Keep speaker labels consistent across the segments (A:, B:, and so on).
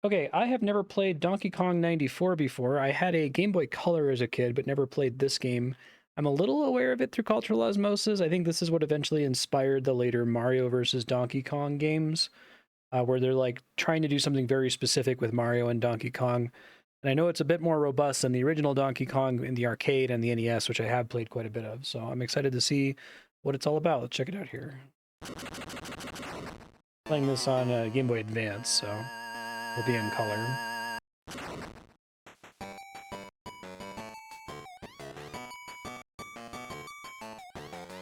A: Okay, I have never played Donkey Kong 94 before. I had a Game Boy Color as a kid, but never played this game. I'm a little aware of it through cultural osmosis. I think this is what eventually inspired the later Mario versus Donkey Kong games, where they're like trying to do something very specific with Mario and Donkey Kong. And I know it's a bit more robust than the original Donkey Kong in the arcade and the NES, which I have played quite a bit of. So I'm excited to see what it's all about. Let's check it out here. Playing this on Game Boy Advance, so it'll be in color.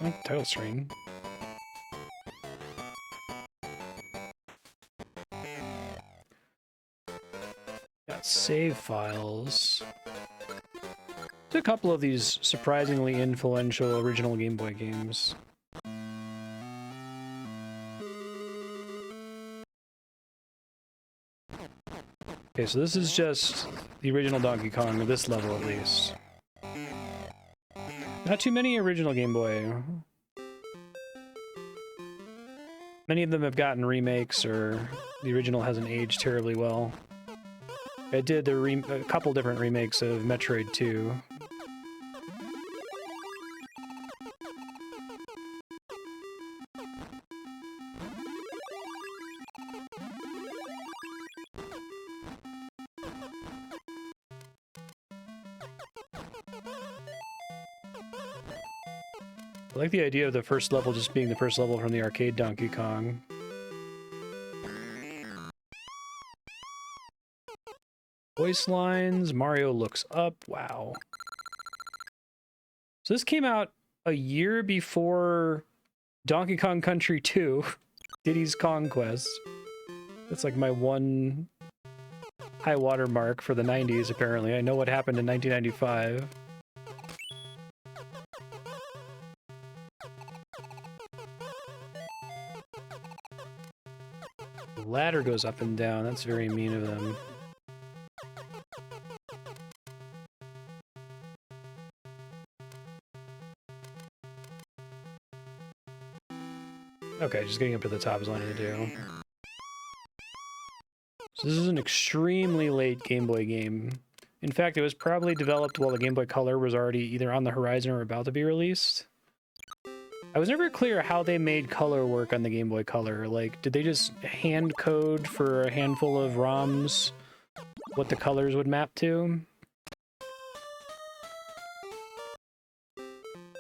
A: Oh, title screen. Got save files. There's a couple of these surprisingly influential original Game Boy games. Okay, so this is just the original Donkey Kong, at this level at least. Not too many original Game Boy. Many of them have gotten remakes, or the original hasn't aged terribly well. I did a couple different remakes of Metroid 2. I like the idea of the first level just being the first level from the arcade Donkey Kong. Voice lines, Mario looks up, wow. So this came out a year before Donkey Kong Country 2, Diddy's Conquest. That's like my one high water mark for the 90s, apparently. I know what happened in 1995. The ladder goes up and down. That's very mean of them. Okay, just getting up to the top is all I need to do. So this is an extremely late Game Boy game. In fact, it was probably developed while the Game Boy Color was already either on the horizon or about to be released. I was never clear how they made color work on the Game Boy Color. Like, did they just hand code for a handful of ROMs what the colors would map to?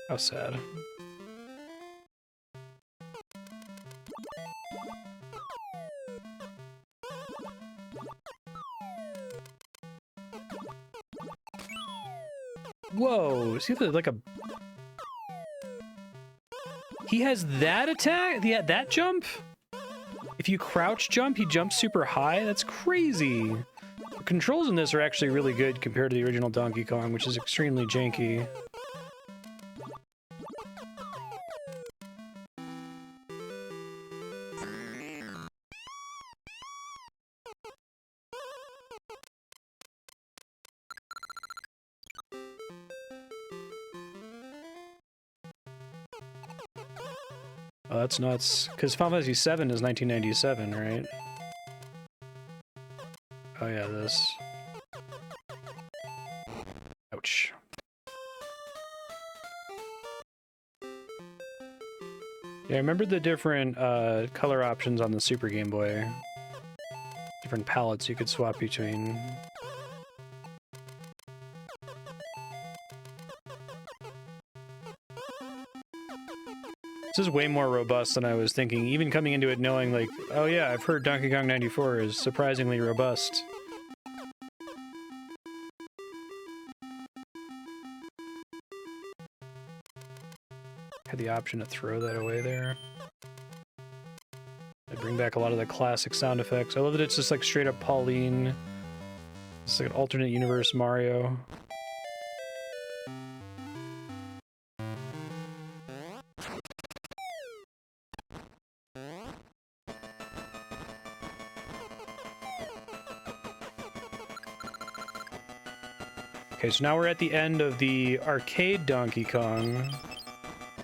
A: How sad. Whoa, is he like a... He has that attack? Yeah, that jump? If you crouch jump, he jumps super high? That's crazy. The controls in this are actually really good compared to the original Donkey Kong, which is extremely janky. Oh, that's nuts. Because Final Fantasy VII is 1997, right? Oh yeah, this. Ouch. Yeah, I remember the different color options on the Super Game Boy. Different palettes you could swap between. This is way more robust than I was thinking, even coming into it knowing, like, oh yeah, I've heard Donkey Kong 94 is surprisingly robust. Had the option to throw that away there. I bring back a lot of the classic sound effects. I love that it's just like straight up Pauline. It's like an alternate universe Mario. Okay, so now we're at the end of the arcade Donkey Kong.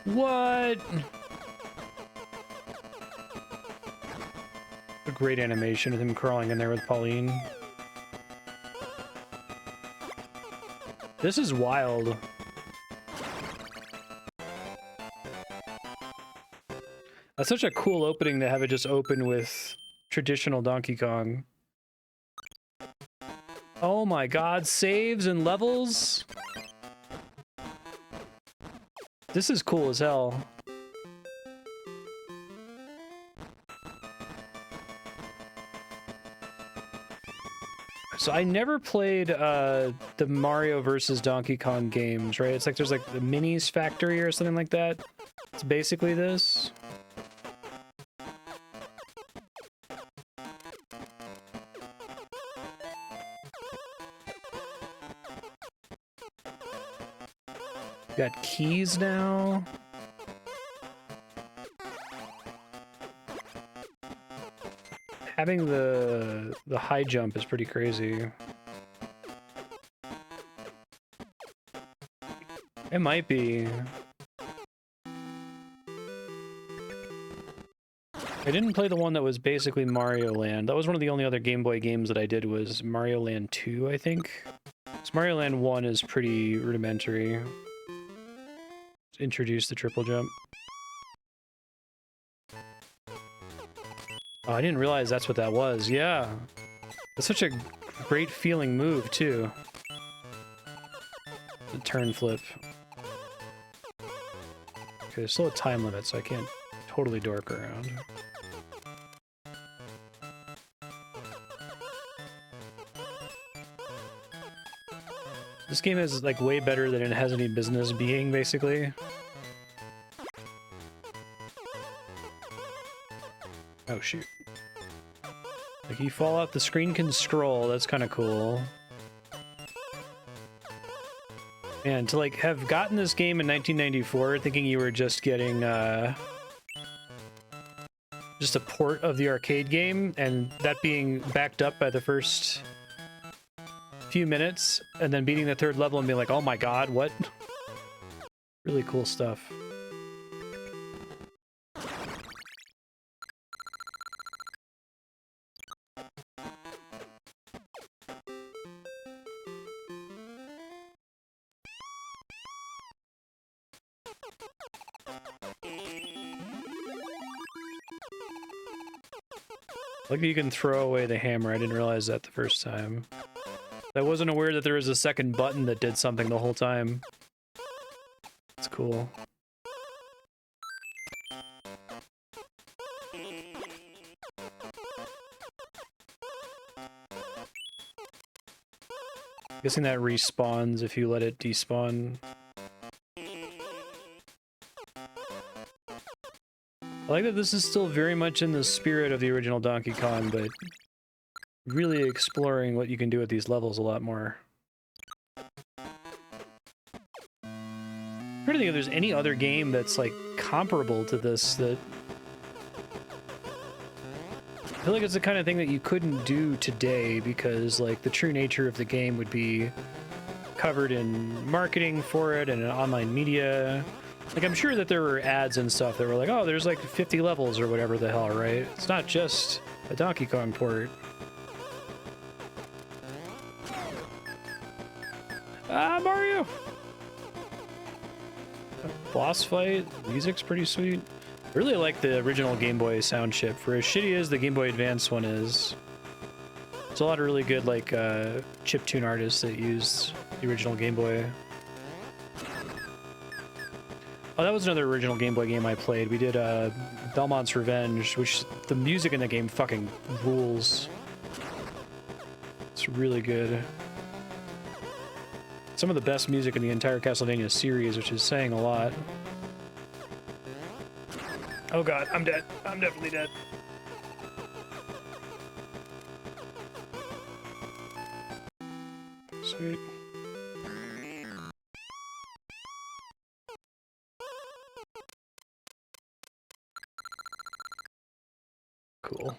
A: What? great animation with him crawling in there with Pauline. This is wild. That's such a cool opening to have it just open with traditional Donkey Kong. Oh my god, saves and levels? This is cool as hell. So I never played the Mario versus Donkey Kong games, right? It's like there's like the Minis Factory or something like that. It's basically this. Got keys now. Having the high jump is pretty crazy. It might be. I didn't play the one that was basically Mario Land. That was one of the only other Game Boy games that I did was Mario Land 2, I think. So Mario Land 1 is pretty rudimentary. Introduce the triple jump. Oh, I didn't realize that's what that was. Yeah. That's such a great feeling move, too. The turn flip. Okay, there's still a time limit, so I can't totally dork around. This game is, like, way better than it has any business being, basically. Oh, shoot. Like, you fall out, the screen can scroll. That's kind of cool. Man, to, like, have gotten this game in 1994 thinking you were just getting, just a port of the arcade game, and that being backed up by the first few minutes, and then beating the third level and being like, oh my god, what? Really cool stuff. Like you can throw away the hammer. I didn't realize that the first time. I wasn't aware that there was a second button that did something the whole time. It's cool. Guessing that respawns if you let it despawn. I like that this is still very much in the spirit of the original Donkey Kong, but really exploring what you can do with these levels a lot more. I'm trying to think if there's any other game that's like comparable to this that I feel like it's the kind of thing that you couldn't do today because like the true nature of the game would be covered in marketing for it and in online media. Like, I'm sure that there were ads and stuff that were like, oh, there's like 50 levels or whatever the hell, right? It's not just a Donkey Kong port. Ah, Mario! Boss fight, music's pretty sweet. I really like the original Game Boy sound chip. For as shitty as the Game Boy Advance one is, there's a lot of really good, like, chiptune artists that use the original Game Boy. Oh, that was another original Game Boy game I played. We did Belmont's Revenge, which the music in the game fucking rules. It's really good. Some of the best music in the entire Castlevania series, which is saying a lot. Oh god, I'm dead. I'm definitely dead. Sweet. Cool.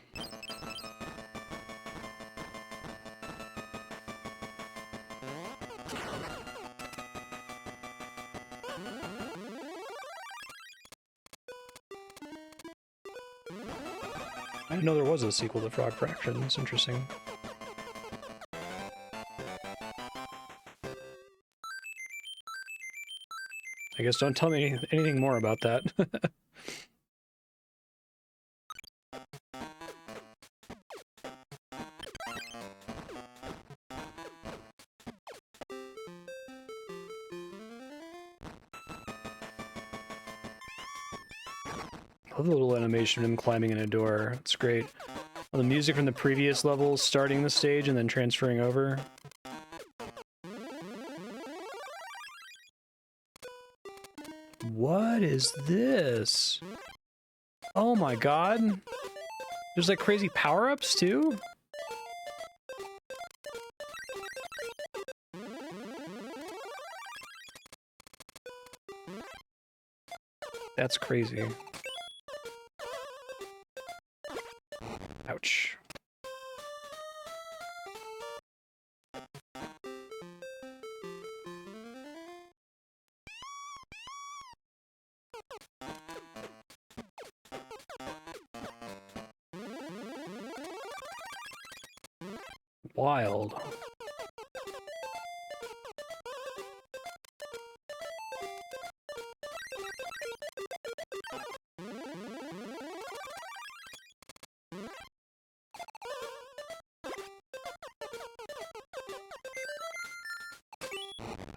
A: I didn't know there was a sequel to Frog Fraction. That's interesting. I guess don't tell me anything more about that. I love the little animation of him climbing in a door. It's great. Well, the music from the previous levels starting the stage and then transferring over. What is this? Oh my god. There's like crazy power-ups too? That's crazy. Ouch. Wild.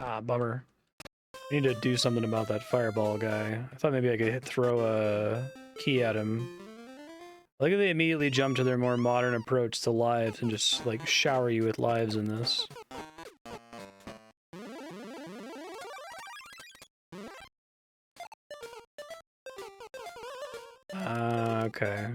A: Ah, bummer. I need to do something about that fireball guy. I thought maybe I could throw a key at him. I like how they immediately jump to their more modern approach to lives and just, like, shower you with lives in this. Okay.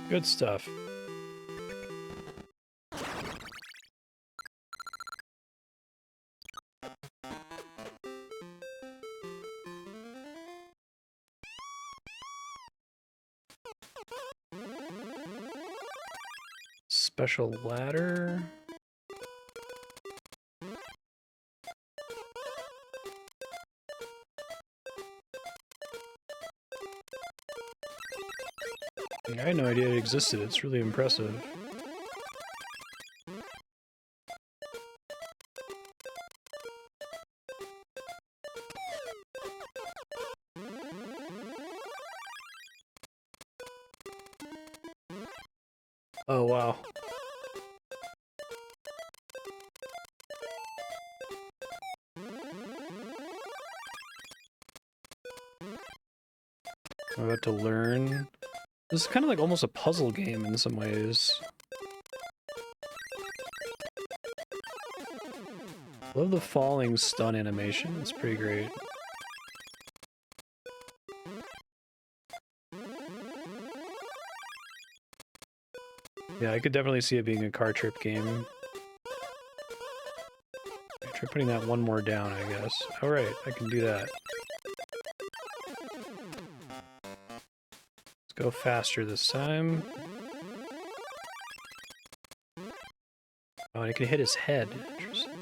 A: Good stuff. Special ladder. I had no idea it existed. It's really impressive. Oh, wow. I'm about to learn. This is kind of like almost a puzzle game in some ways. Love the falling stun animation. It's pretty great. Yeah, I could definitely see it being a car trip game. Try putting that one more down, I guess. Alright, I can do that. Let's go faster this time. Oh, and I can hit his head. Interesting.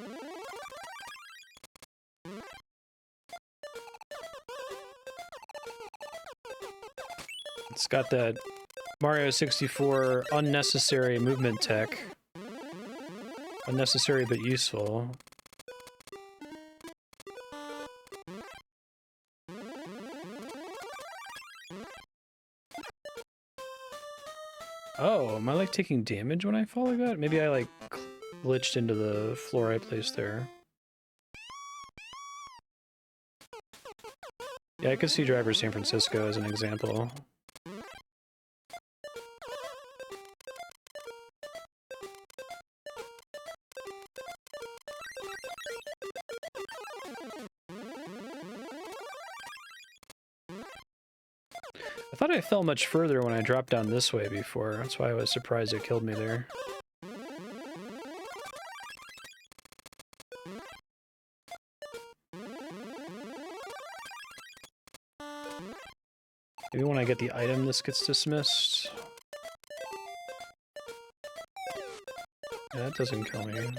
A: It's got that Mario 64 unnecessary movement tech. Unnecessary but useful. Oh, am I like taking damage when I fall like that? Maybe I like glitched into the floor I placed there. Yeah, I could see Driver San Francisco as an example. I thought I fell much further when I dropped down this way before. That's why I was surprised it killed me there. Maybe when I get the item, this gets dismissed. Yeah, that doesn't kill me.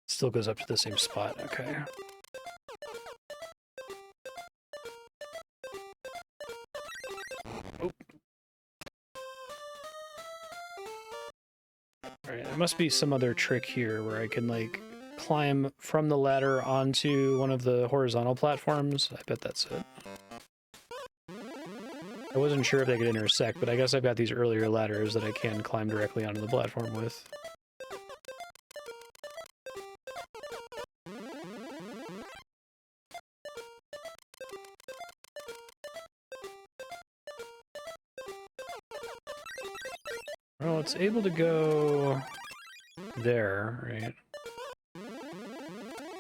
A: Still goes up to the same spot, okay. Oh. Alright, there must be some other trick here where I can, like, climb from the ladder onto one of the horizontal platforms. I bet that's it. I wasn't sure if they could intersect, but I guess I've got these earlier ladders that I can climb directly onto the platform with. Well, it's able to go there, right?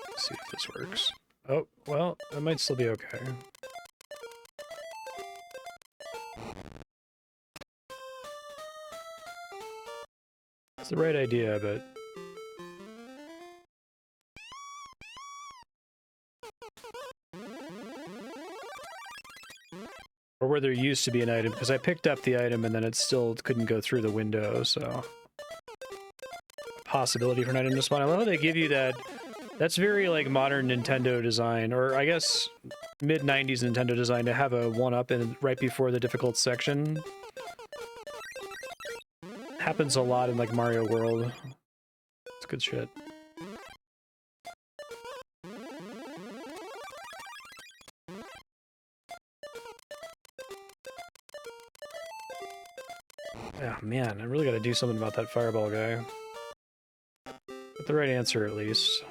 A: Let's see if this works. Oh, well, that might still be okay. It's the right idea, but... Or where there used to be an item, because I picked up the item and then it still couldn't go through the window, so... Possibility for an item to spawn. I love how they give you that... That's very, like, modern Nintendo design, or I guess mid-90s Nintendo design, to have a 1-up in right before the difficult section. Happens a lot in, like, Mario World. It's good shit. Oh, man, I really gotta do something about that fireball guy. Get the right answer, at least.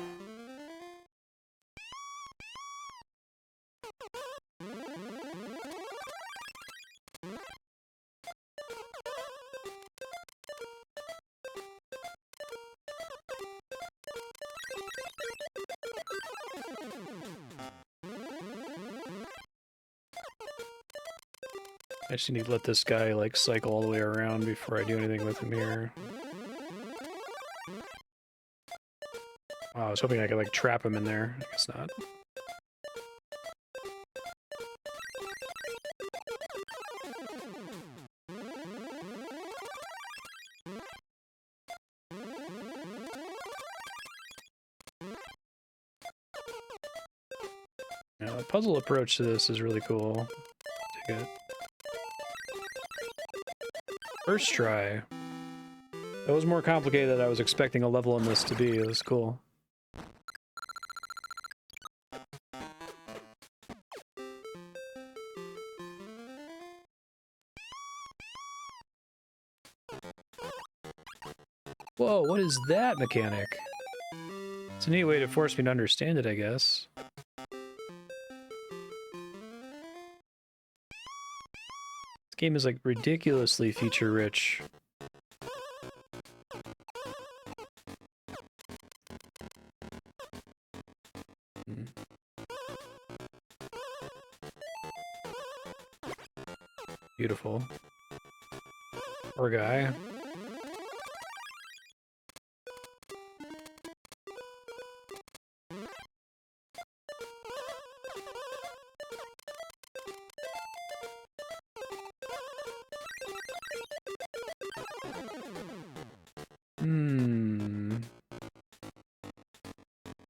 A: I just need to let this guy, like, cycle all the way around before I do anything with him here. Oh, I was hoping I could, like, trap him in there. I guess not. Yeah, the puzzle approach to this is really cool. Dig it. First try. That was more complicated than I was expecting a level in this to be. It was cool. Whoa, what is that mechanic? It's a neat way to force me to understand it, I guess. This game is, like, ridiculously feature-rich. Beautiful. Poor guy.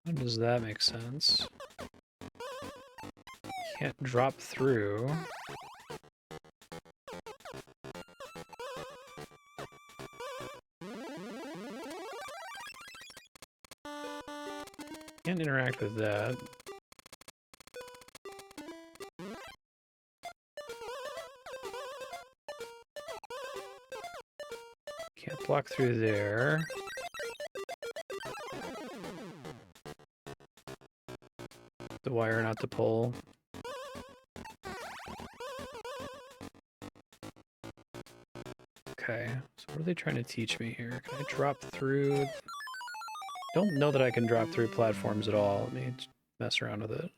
A: How does that make sense? Can't drop through. Can't interact with that. Can't block through there. The wire not to pull. Okay, so what are they trying to teach me here? Can I drop through? Don't know that I can drop through platforms at all. Let me mess around with it.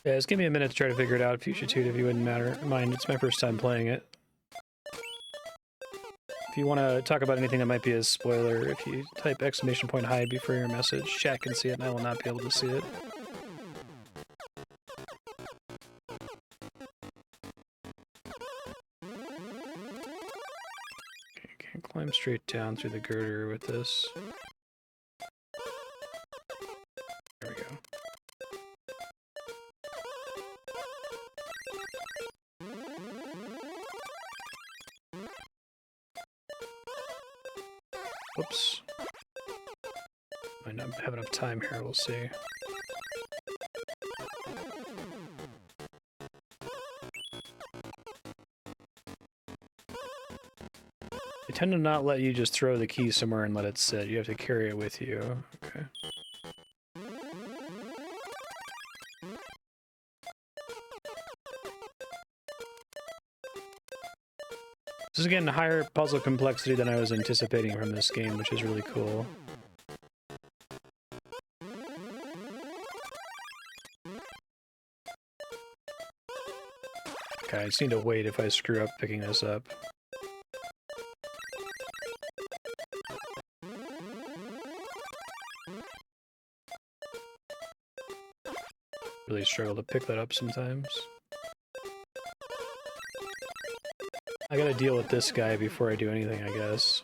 A: Yeah, just give me a minute to try to figure it out, Fuchsia Toot, if you wouldn't mind. It's my first time playing it. If you want to talk about anything that might be a spoiler, if you type !hide before your message, chat can see it and I will not be able to see it. Okay, can't climb straight down through the girder with this. There we go. Whoops. Might not have enough time here, we'll see. They tend to not let you just throw the key somewhere and let it sit. You have to carry it with you. Okay. This is again higher puzzle complexity than I was anticipating from this game, which is really cool. Okay, I just need to wait if I screw up picking this up. Really struggle to pick that up sometimes. I gotta deal with this guy before I do anything, I guess.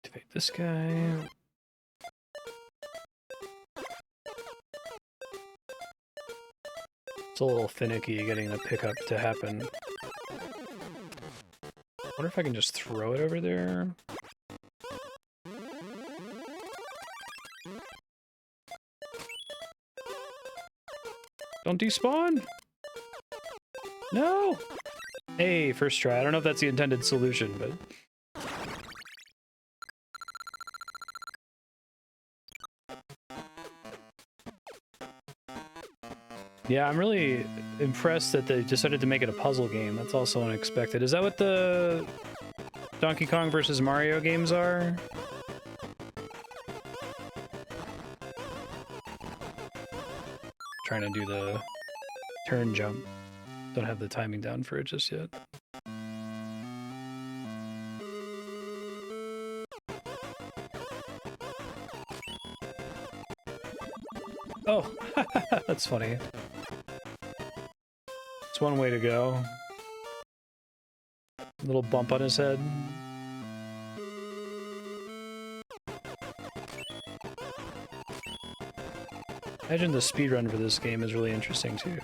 A: Activate this guy. It's a little finicky getting the pickup to happen. I wonder if I can just throw it over there. Don't despawn! No! Hey, first try. I don't know if that's the intended solution, but... Yeah, I'm really impressed that they decided to make it a puzzle game. That's also unexpected. Is that what the Donkey Kong versus Mario games are? Trying to do the turn jump. Don't have the timing down for it just yet. Oh, that's funny. It's one way to go. A little bump on his head. Imagine the speedrun for this game is really interesting too.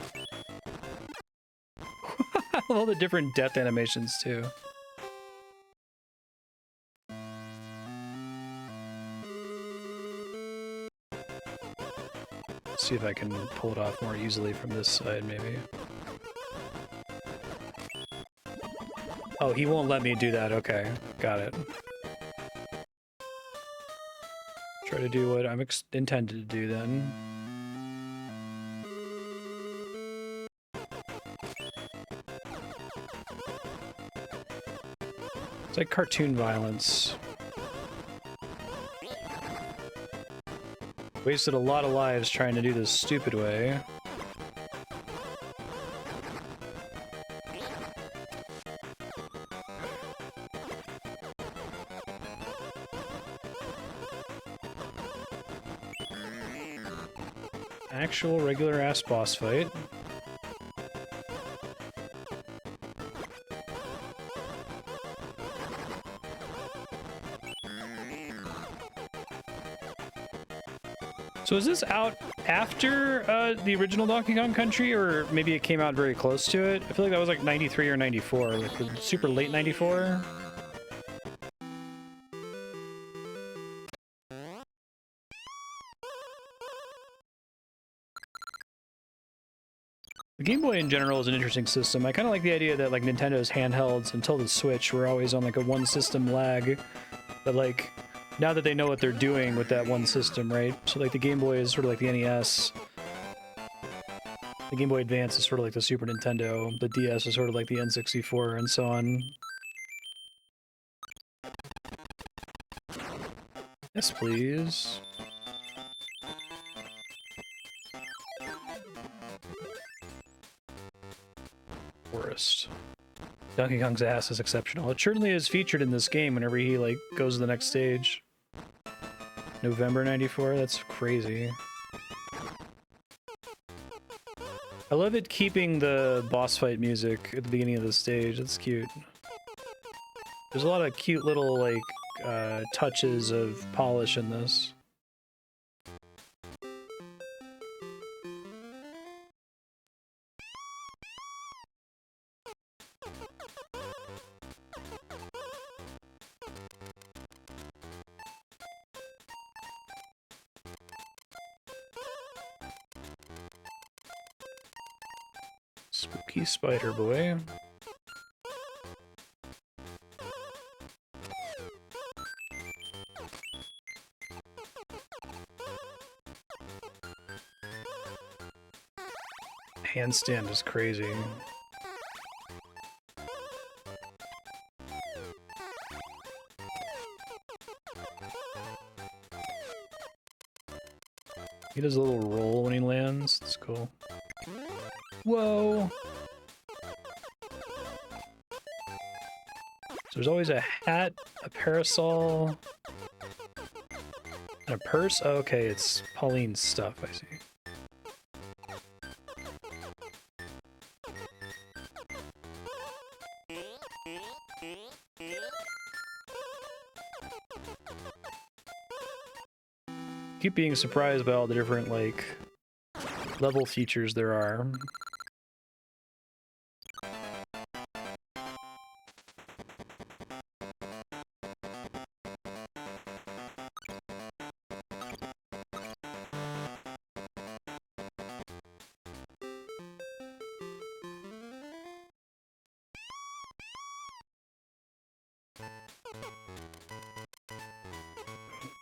A: All the different death animations too. See if I can pull it off more easily from this side, maybe. Oh, he won't let me do that. Okay, got it. Try to do what I'm intended to do then. It's like cartoon violence. Wasted a lot of lives trying to do this stupid way. Actual regular ass boss fight. So is this out after the original Donkey Kong Country, or maybe it came out very close to it? I feel like that was like 93 or 94, like the super late 94. The Game Boy in general is an interesting system. I kind of like the idea that like Nintendo's handhelds until the Switch were always on like a one system lag, but like now that they know what they're doing with that one system, right? So like the Game Boy is sort of like the NES. The Game Boy Advance is sort of like the Super Nintendo, the DS is sort of like the N64, and so on. Yes, please. Forest. Donkey Kong's ass is exceptional. It certainly is featured in this game whenever he, like, goes to the next stage. November 94? That's crazy. I love it keeping the boss fight music at the beginning of the stage. That's cute. There's a lot of cute little, like, touches of polish in this. Spooky Spider Boy. Handstand is crazy. He does a little roll when he lands. That's cool. Whoa! So there's always a hat, a parasol, and a purse? Oh, okay, it's Pauline's stuff, I see. Keep being surprised by all the different, like, level features there are.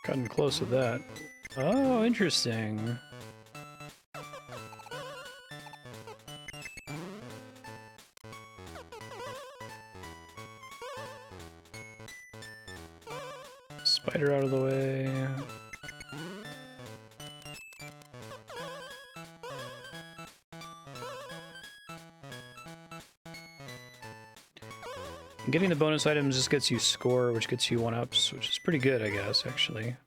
A: Cutting close with that. Oh, interesting. Spider out of the way. Getting the bonus items just gets you score, which gets you 1-ups, which is pretty good, I guess, actually.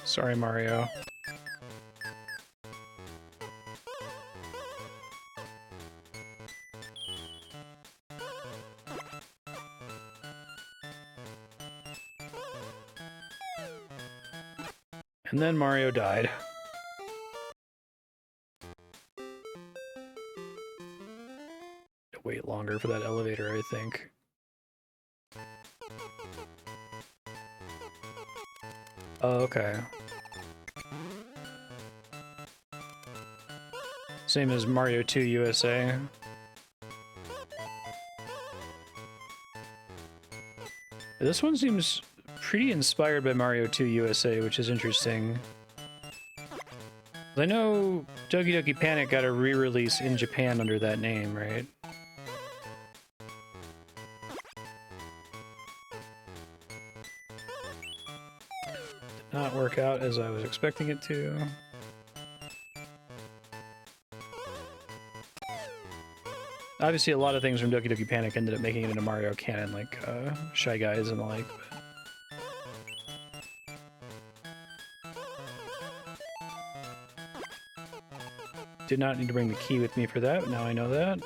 A: Sorry, Mario. And then Mario died. Wait longer for that elevator, I think. Oh, okay. Same as Mario 2 USA. This one seems pretty inspired by Mario 2 USA, which is interesting. I know Doki Doki Panic got a re-release in Japan under that name, right? Did not work out as I was expecting it to. Obviously, a lot of things from Doki Doki Panic ended up making it into Mario canon, like Shy Guys and the like. But did not need to bring the key with me for that, but now I know that.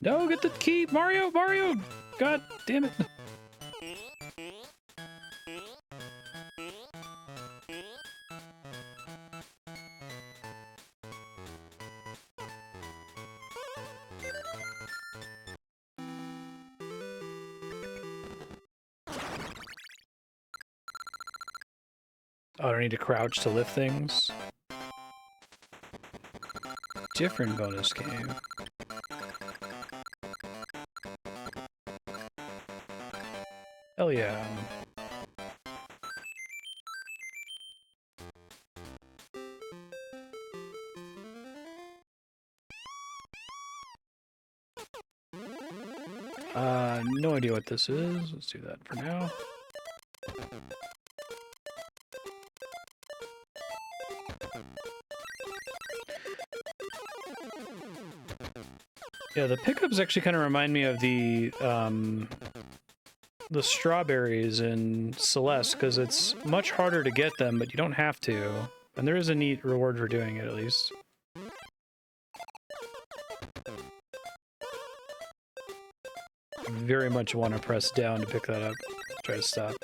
A: No, get the key! Mario! Mario! God damn it! Oh, I don't need to crouch to lift things. different bonus game. Hell yeah. No idea what this is. Let's do that for now. Yeah, the pickups actually kind of remind me of the strawberries in Celeste, because it's much harder to get them, but you don't have to. And there is a neat reward for doing it, at least. I very much want to press down to pick that up. Try to stop.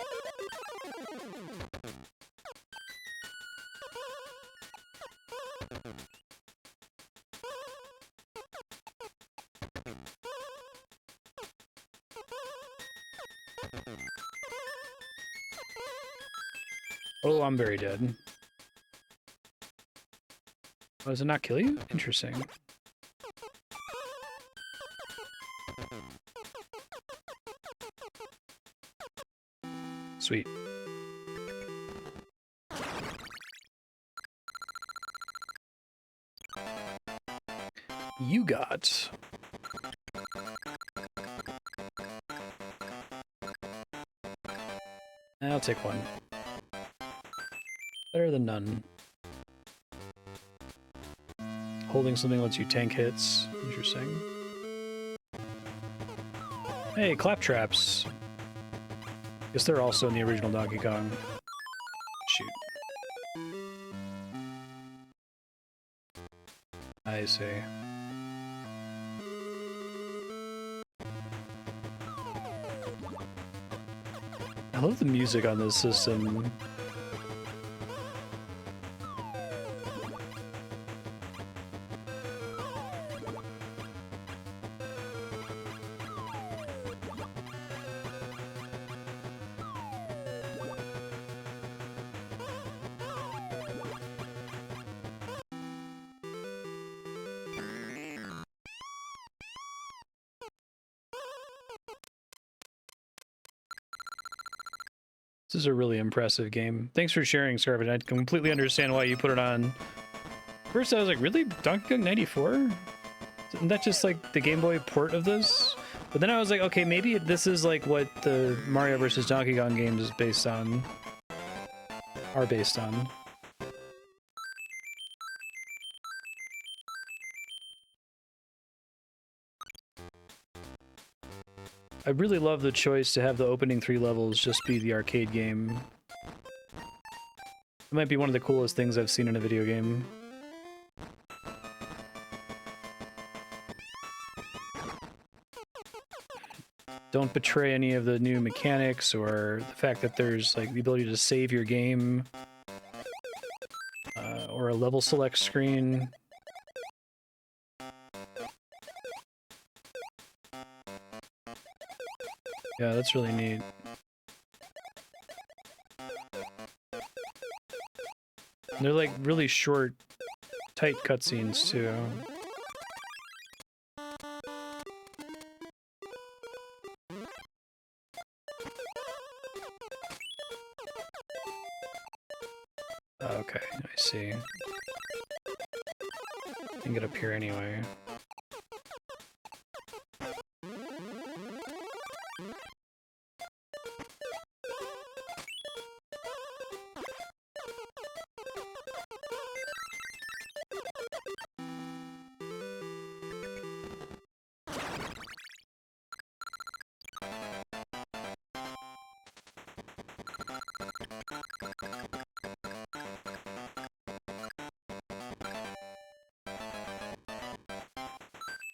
A: Oh, I'm very dead. Oh, does it not kill you? Interesting. Sweet. You got... I'll take one. Better than none. Holding something lets you tank hits. Interesting. Hey, claptraps. Guess they're also in the original Donkey Kong. Shoot. I see. I love the music on this system. This is a really impressive game. Thanks for sharing, Scarvin. I completely understand why you put it on. First, I was like, really? Donkey Kong 94? Isn't that just like the Game Boy port of this? But then I was like, okay, maybe this is like what the Mario vs. Donkey Kong games is based on. Are based on. I really love the choice to have the opening 3 levels just be the arcade game. It might be one of the coolest things I've seen in a video game. Don't betray any of the new mechanics or the fact that there's like the ability to save your game or a level select screen. Yeah, that's really neat. They're like really short, tight cutscenes too. Okay, I see. I can get up here anyway.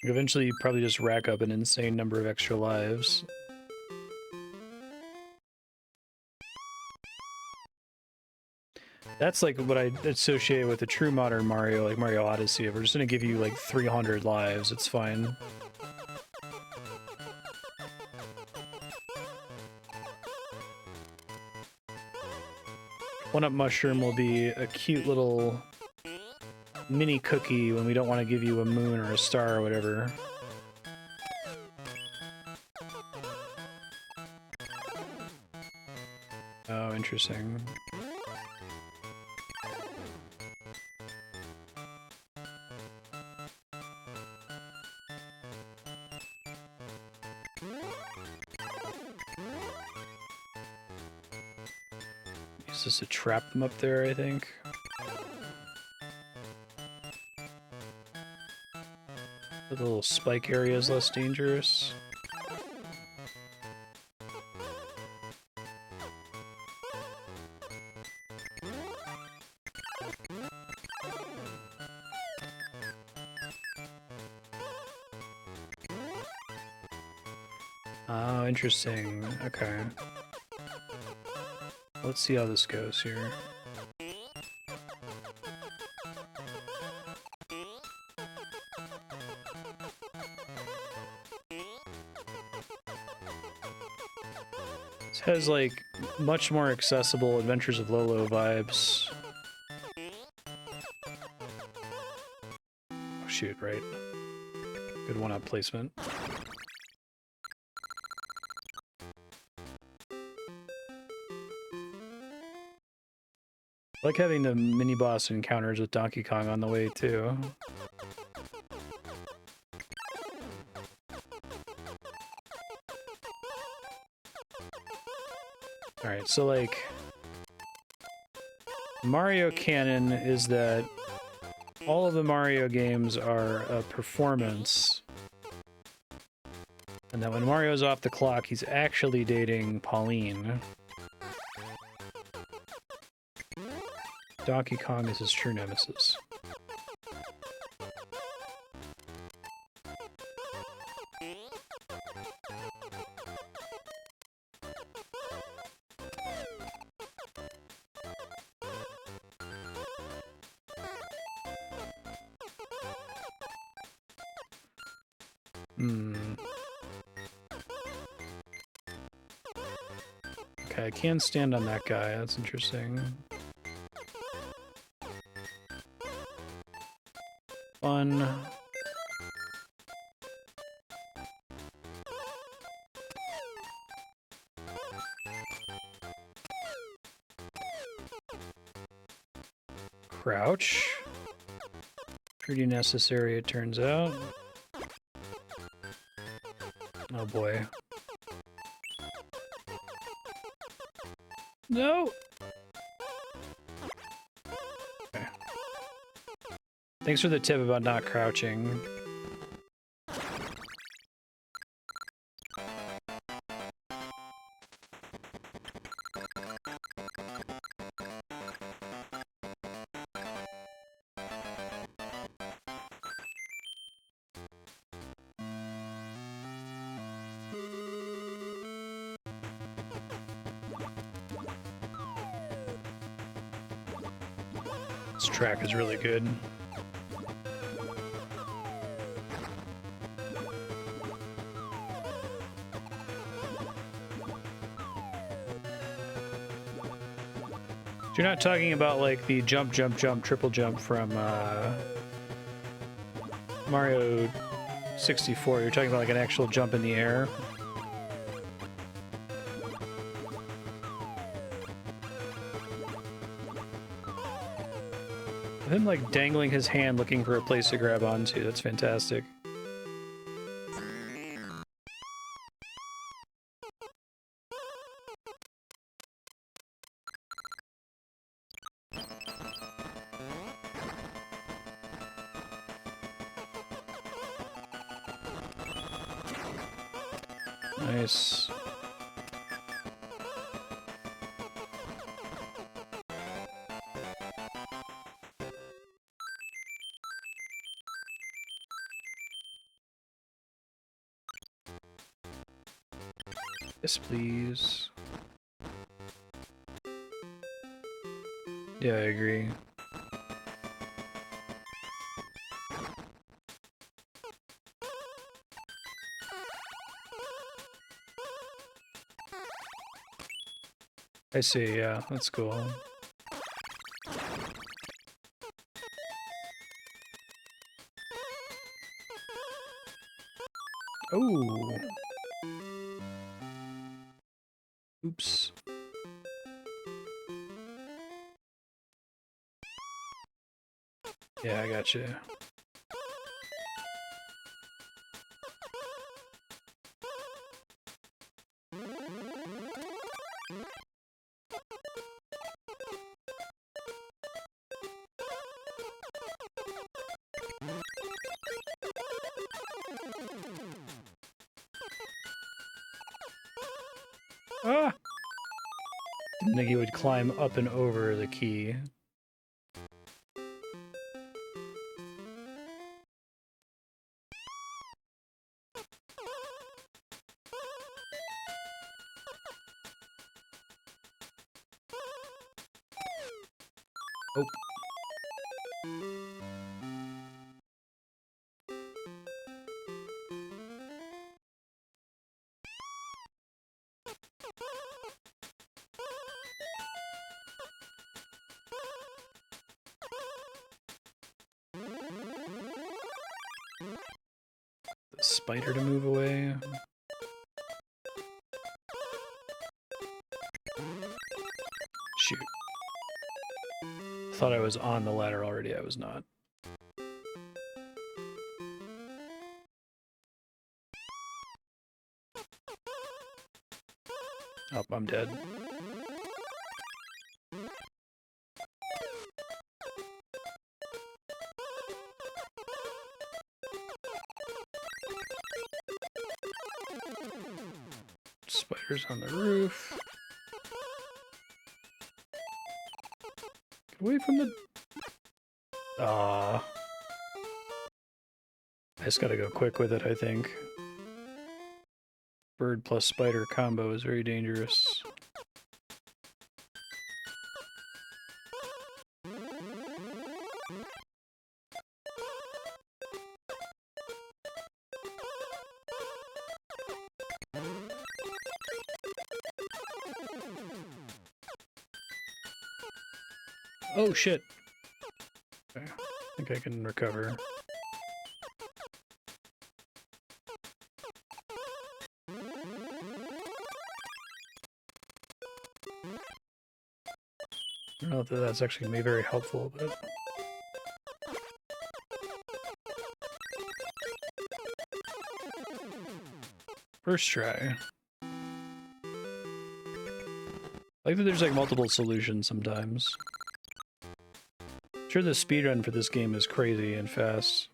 A: Eventually, you probably just rack up an insane number of extra lives. That's like what I associate with the true modern Mario, like Mario Odyssey. If we're just gonna give you like 300 lives, it's fine. One-Up Mushroom will be a cute little mini cookie when we don't want to give you a moon or a star or whatever. Oh, interesting. Use this to trap them up there, I think. The little spike area is less dangerous. Oh, interesting. Okay. Let's see how this goes here. This has, like, much more accessible Adventures of Lolo vibes. Oh, shoot, right. Good one-up placement. I like having the mini-boss encounters with Donkey Kong on the way, too. Alright, so, like... Mario canon is that all of the Mario games are a performance. And that when Mario's off the clock, he's actually dating Pauline. Donkey Kong is his true nemesis. Okay, I can stand on that guy. That's interesting. Fun. Crouch. Pretty necessary, it turns out. Oh boy. No! Okay. Thanks for the tip about not crouching. This track is really good. You're not talking about like the jump, jump, jump, triple jump from Mario 64. You're talking about like an actual jump in the air. Him like dangling his hand looking for a place to grab onto. That's fantastic. Nice. Yes, please. Yeah, I agree. I see, yeah, that's cool. Oh. Oops. Yeah, I got you. Ah! Didn't think he would climb up and over the key. Oh. The spider to move away. Shoot. Thought I was on the ladder already, I was not. Oh, I'm dead. Spiders on the roof. Get away from the... I just gotta go quick with it, I think. Bird plus spider combo is very dangerous. Oh shit! Okay. I think I can recover. I don't know if that's actually going to be very helpful, but... First try. I like that there's like multiple solutions sometimes. I'm sure the speedrun for this game is crazy and fast.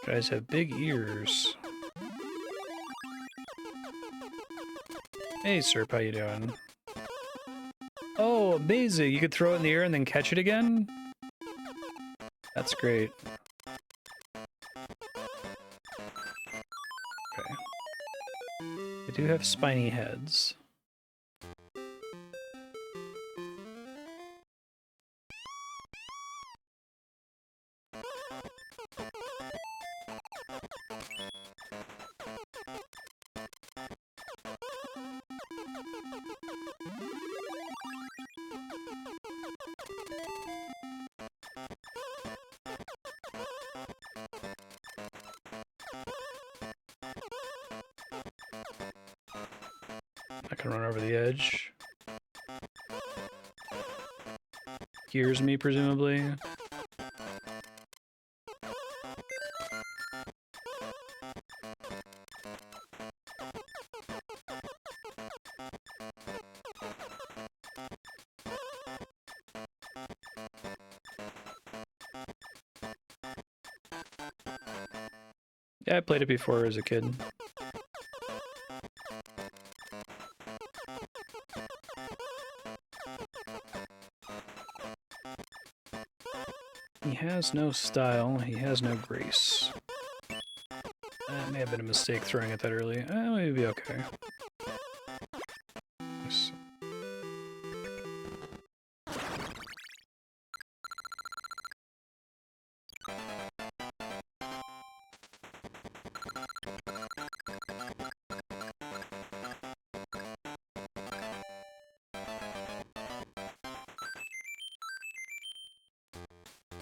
A: Guys have big ears. Hey, Serp, how you doing? Oh, amazing! You could throw it in the air and then catch it again? That's great. Okay. They do have spiny heads. I can run over the edge. Hears me, presumably. Yeah, I played it before as a kid. He has no style, he has no grace. That may have been a mistake throwing it that early. Maybe okay. Nice.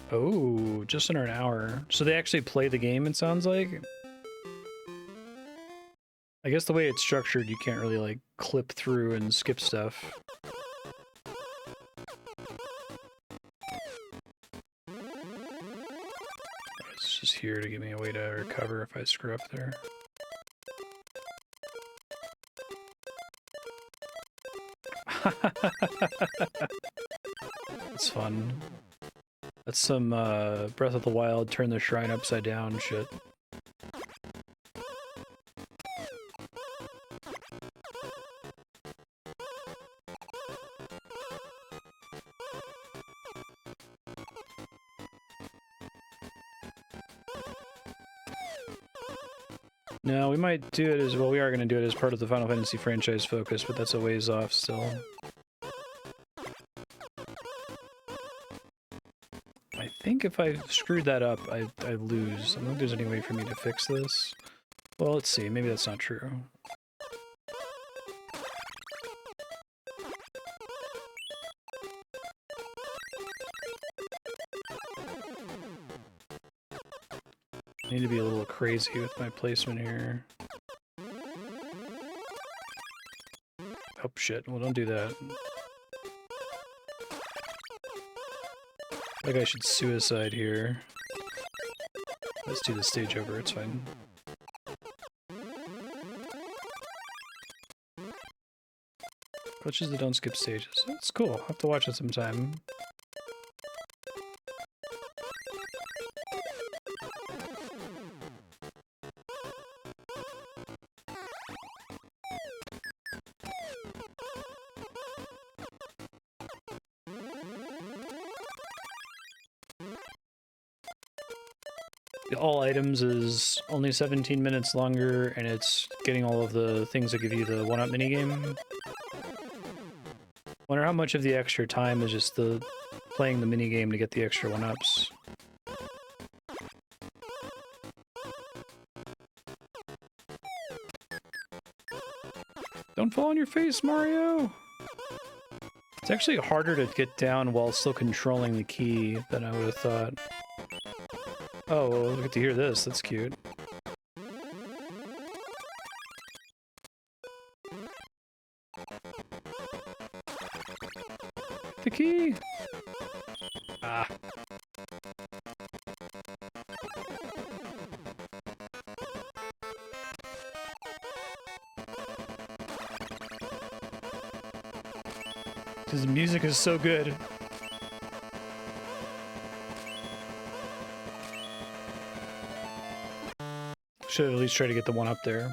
A: Oh, just under an hour. So they actually play the game, it sounds like? I guess the way it's structured, you can't really, like, clip through and skip stuff. It's just here to give me a way to recover if I screw up there. That's fun. That's some Breath of the Wild turn the shrine upside down shit. No, we might do it as well. We are going to do it as part of the Final Fantasy franchise focus, but that's a ways off still. I think if I screwed that up, I lose. I don't think there's any way for me to fix this. Well, let's see. Maybe that's not true. I need to be a little crazy with my placement here. Oh shit, well don't do that. I think I should suicide here. Let's do the stage over, it's fine. Glitches that don't skip stages. That's cool, I'll have to watch it sometime. All items is only 17 minutes longer, and it's getting all of the things that give you the 1-up minigame. Wonder how much of the extra time is just the playing the minigame to get the extra 1-ups. Don't fall on your face, Mario! It's actually harder to get down while still controlling the key than I would have thought. Oh, well, we get to hear this. That's cute. The key! Ah. Because the music is so good. Should at least try to get the 1-up there.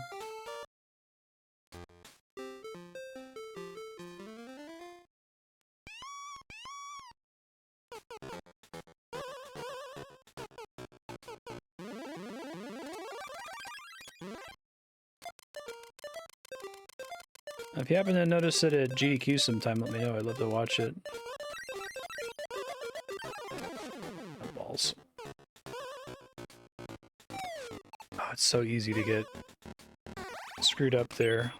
A: If you happen to notice it at GDQ sometime, let me know. I'd love to watch it. Oh, balls. Oh, it's so easy to get screwed up there.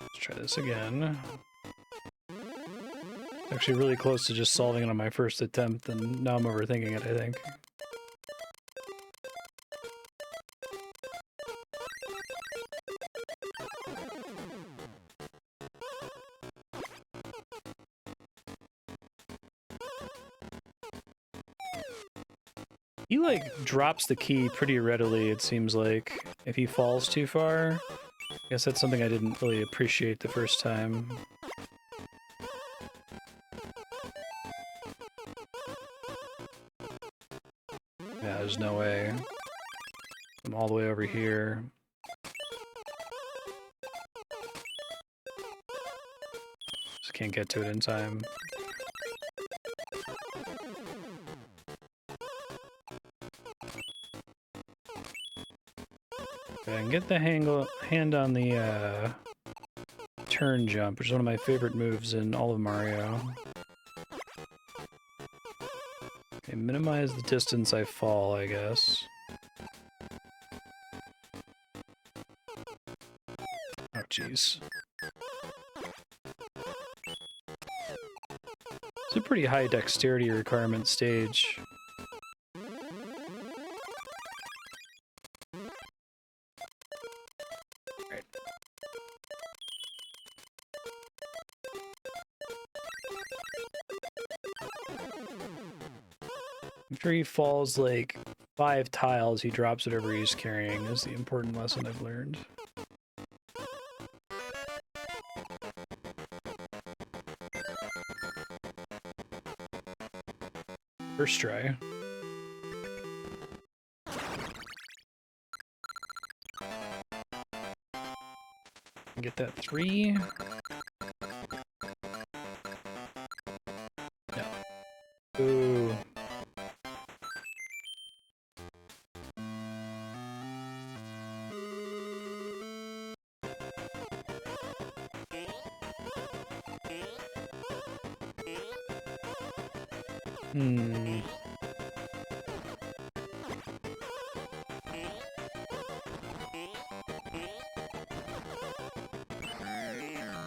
A: Let's try this again. Actually really close to just solving it on my first attempt, and now I'm overthinking it, I think. He, like, drops the key pretty readily, it seems like, if he falls too far. I guess that's something I didn't really appreciate the first time. Yeah, there's no way. I'm all the way over here. Just can't get to it in time. I can get the hand on the turn jump, which is one of my favorite moves in all of Mario. Okay, minimize the distance I fall, I guess. Oh, jeez. pretty high dexterity requirement stage. Right. I'm sure he falls like 5 tiles, he drops whatever he's carrying, is the important lesson I've learned. First try. Get that 3. No. Ooh. Hmm.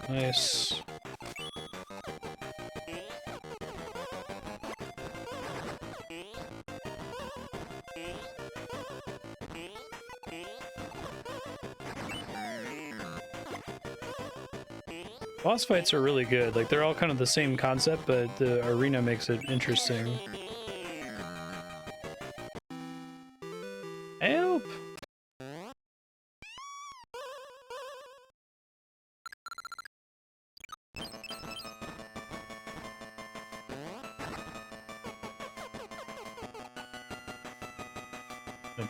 A: Nice. Boss fights are really good. Like, they're all kind of the same concept, but the arena makes it interesting. Help!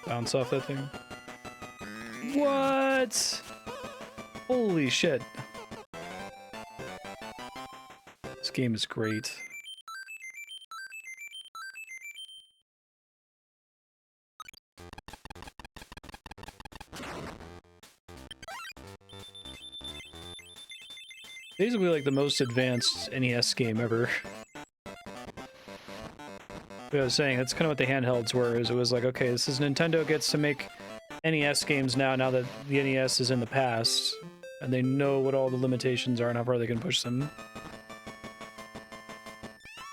A: Bounce off that thing. What? Holy shit. This game is great. Basically like the most advanced NES game ever. Like I was saying, that's kind of what the handhelds were, is it was like, okay, this is Nintendo gets to make NES games now that the NES is in the past, and they know what all the limitations are and how far they can push them.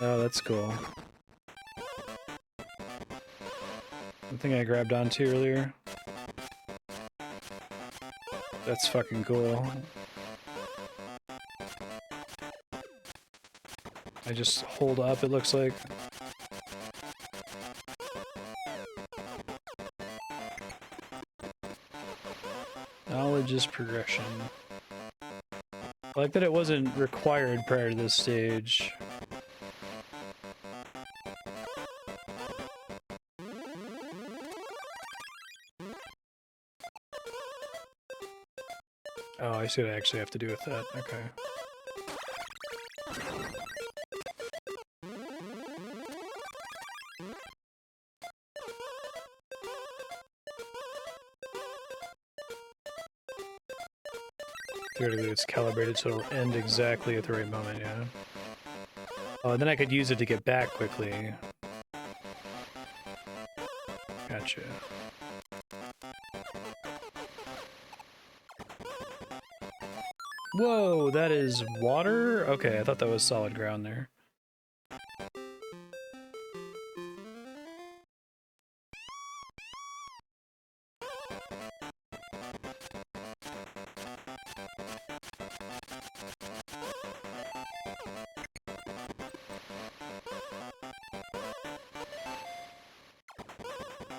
A: Oh, that's cool. The thing I grabbed onto earlier. That's fucking cool. I just hold up, it looks like. Knowledge is progression. I like that it wasn't required prior to this stage. Oh, I see what I actually have to do with that. Okay. Theoretically, it's calibrated so it'll end exactly at the right moment, yeah. Oh, and then I could use it to get back quickly. Gotcha. Whoa, that is water? Okay, I thought that was solid ground there.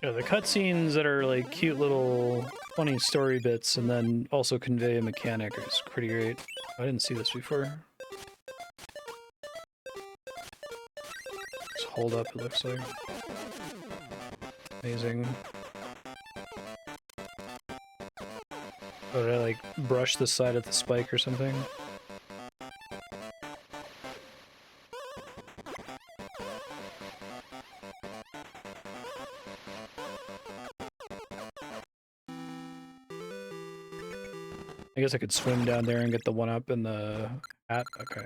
A: Yeah, the cutscenes that are like cute little funny story bits and then also convey a mechanic is pretty great. I didn't see this before. Just hold up, it looks like. Amazing. Oh, did I like brush the side of the spike or something? I guess I could swim down there and get the one up in the hat. Okay.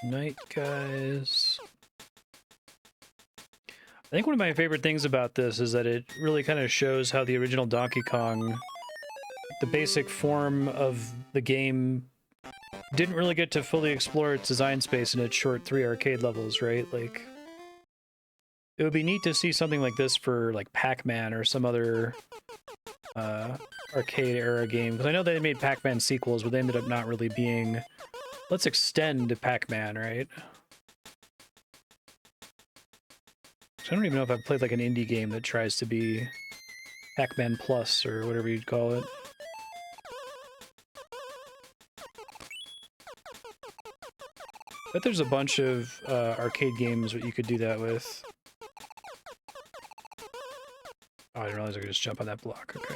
A: Night Guys. I think one of my favorite things about this is that it really kind of shows how the original Donkey Kong, the basic form of the game, didn't really get to fully explore its design space in its short 3 arcade levels, right? Like, it would be neat to see something like this for, like, Pac-Man or some other arcade-era game. Because I know they made Pac-Man sequels, but they ended up not really being... Let's extend Pac-Man, right? I don't even know if I've played, like, an indie game that tries to be Pac-Man Plus or whatever you'd call it. But there's a bunch of arcade games that you could do that with. Oh, I didn't realize I could just jump on that block. Okay.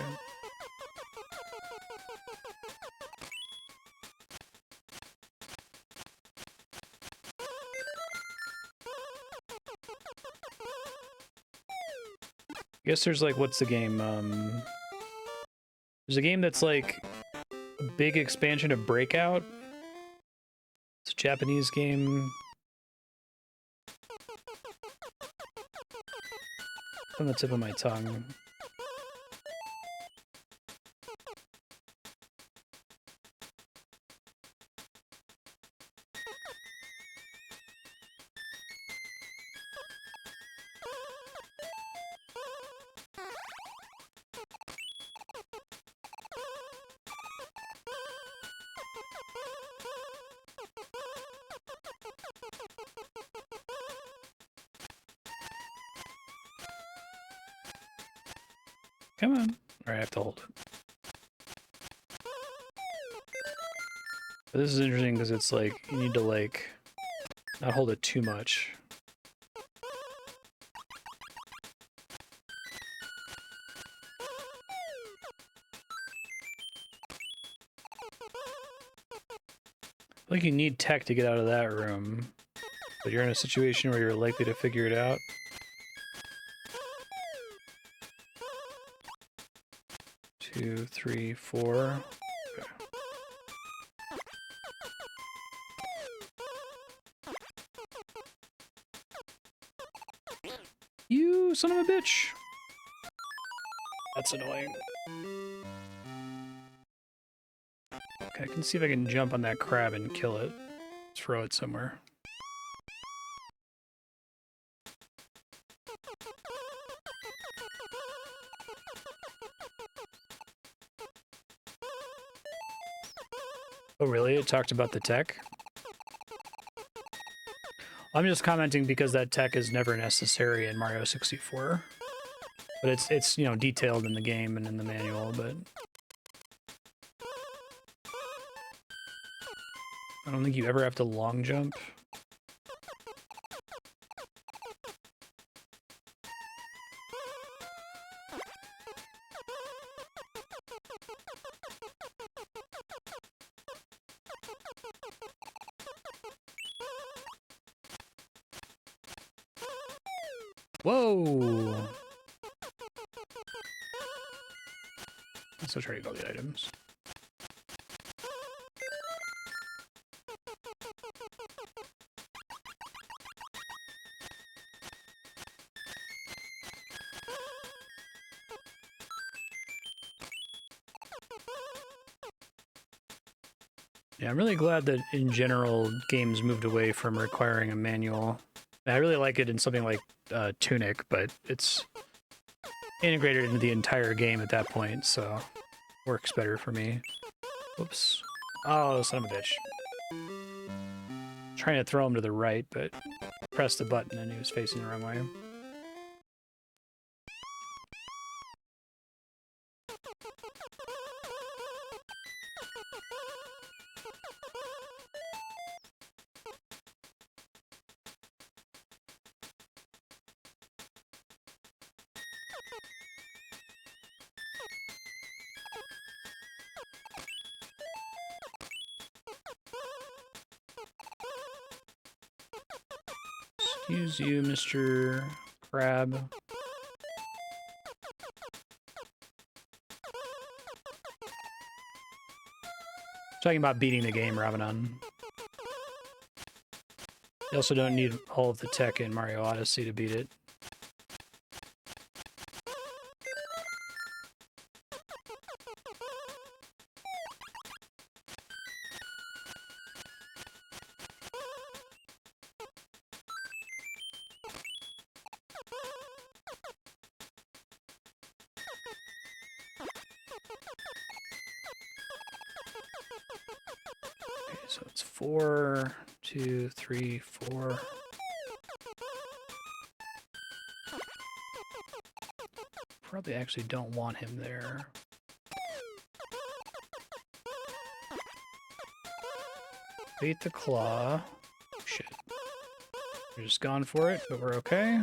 A: I guess there's like, what's the game? There's a game that's like a big expansion of Breakout. It's a Japanese game. It's on the tip of my tongue. Come on. All right, I have to hold it. But this is interesting because it's like, you need to like, not hold it too much. Like you need tech to get out of that room, but you're in a situation where you're likely to figure it out. Two, three, four. Okay. You son of a bitch! That's annoying. Okay, I can see if I can jump on that crab and kill it. Throw it somewhere. Oh really? It talked about the tech? I'm just commenting because that tech is never necessary in Mario 64. But it's you know, detailed in the game and in the manual, but... I don't think you ever have to long jump. Whoa! Let's go try to get all the items. Yeah, I'm really glad that in general games moved away from requiring a manual. I really like it in something like Tunic, but it's integrated into the entire game at that point, so works better for me. Whoops. Oh, son of a bitch. Trying to throw him to the right, but pressed the button and he was facing the wrong way. Excuse you, Mr. Crab. Talking about beating the game, Ramadan. You also don't need all of the tech in Mario Odyssey to beat it. So it's 4, 2, 3, 4. Probably actually don't want him there. Bait the claw. Shit. We're just gone for it, but we're okay.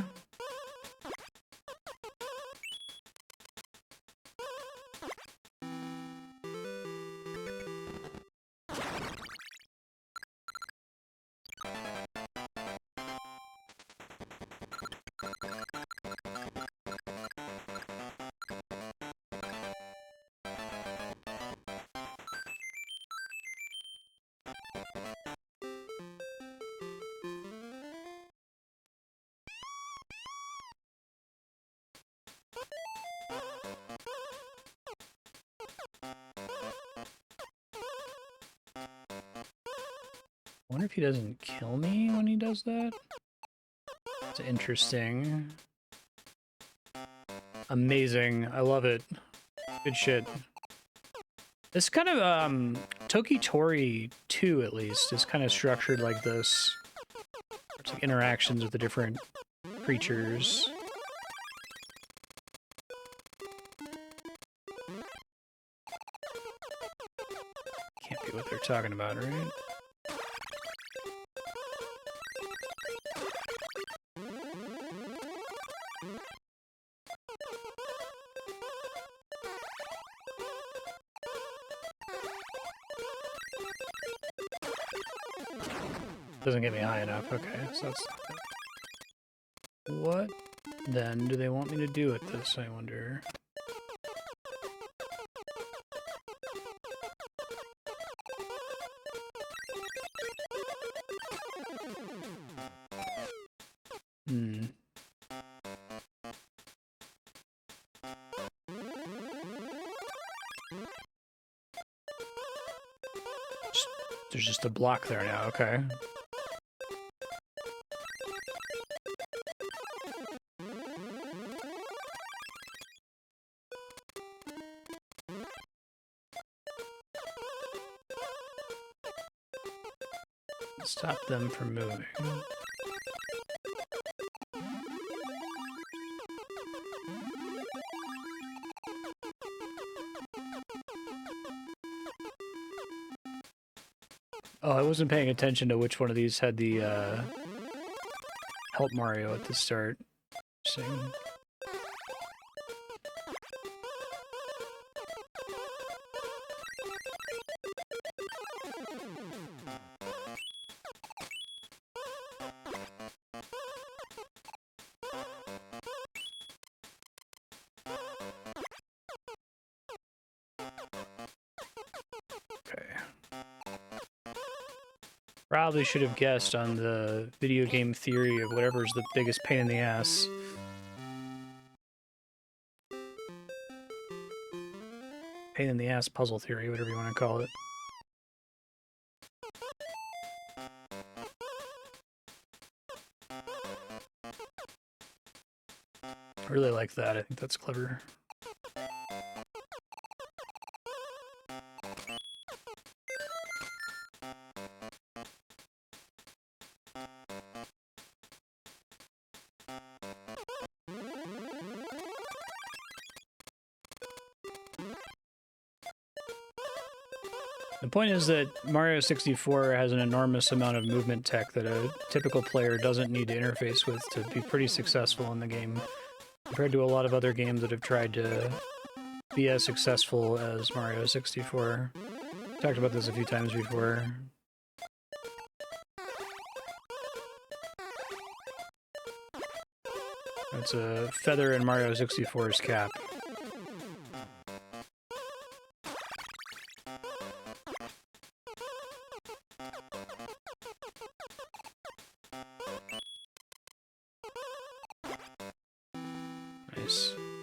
A: I wonder if he doesn't kill me when he does that. It's interesting. Amazing. I love it. Good shit. This kind of, Tokitori 2, at least, is kind of structured like this. It's like interactions with the different creatures. Can't be what they're talking about, right? Doesn't get me high enough. Okay, so that's... What then do they want me to do with this, I wonder? There's just a block there now, okay. Stop them from moving. Oh, I wasn't paying attention to which one of these had the, help Mario at the start. Sing. Probably should have guessed on the video game theory of whatever's the biggest pain in the ass. Pain in the ass puzzle theory, whatever you want to call it. I really like that. I think that's clever. The point is that Mario 64 has an enormous amount of movement tech that a typical player doesn't need to interface with to be pretty successful in the game, compared to a lot of other games that have tried to be as successful as Mario 64. Talked about this a few times before. It's a feather in Mario 64's cap.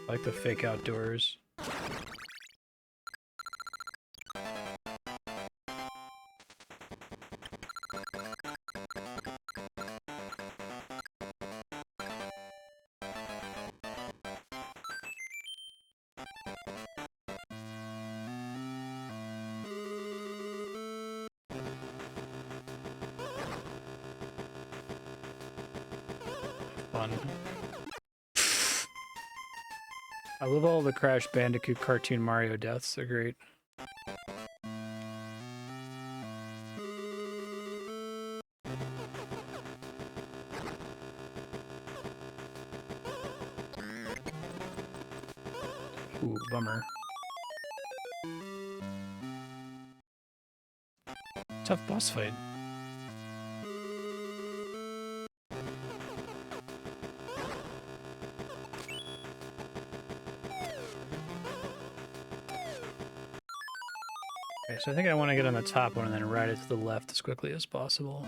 A: Like the fake outdoors. Fun. I love all the Crash Bandicoot cartoon Mario deaths. They're great. Ooh, bummer. Tough boss fight. Okay, so I think I want to get on the top one and then ride it to the left as quickly as possible.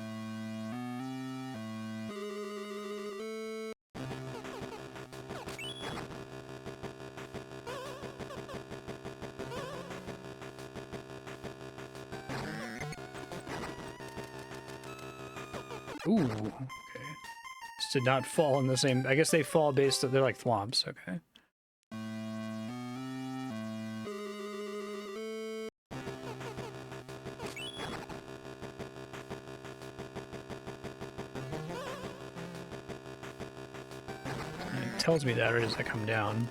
A: Ooh, okay. This did not fall in the same... I guess they fall based on... They're like thwomps, okay. It tells me that right as I come down.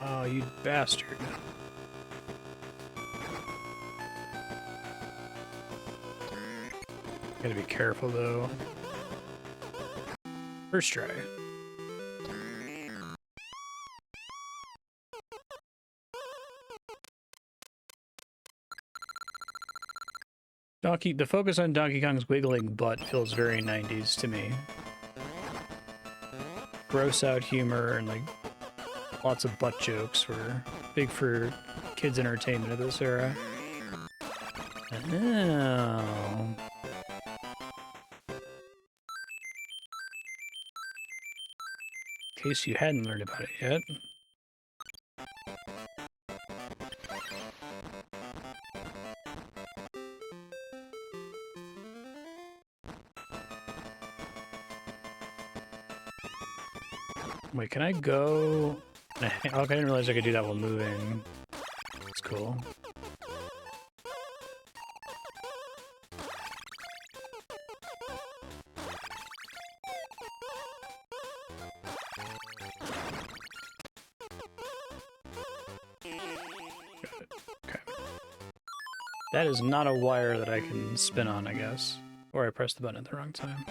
A: Oh, you bastard. Gotta be careful, though. First try. The focus on Donkey Kong's wiggling butt feels very 90s to me. Gross out humor and like lots of butt jokes were big for kids' entertainment of this era. Oh. In case you hadn't learned about it yet. Wait, can I go? Oh, I didn't realize I could do that while moving. That's cool. That is not a wire that I can spin on, I guess. Or I pressed the button at the wrong time.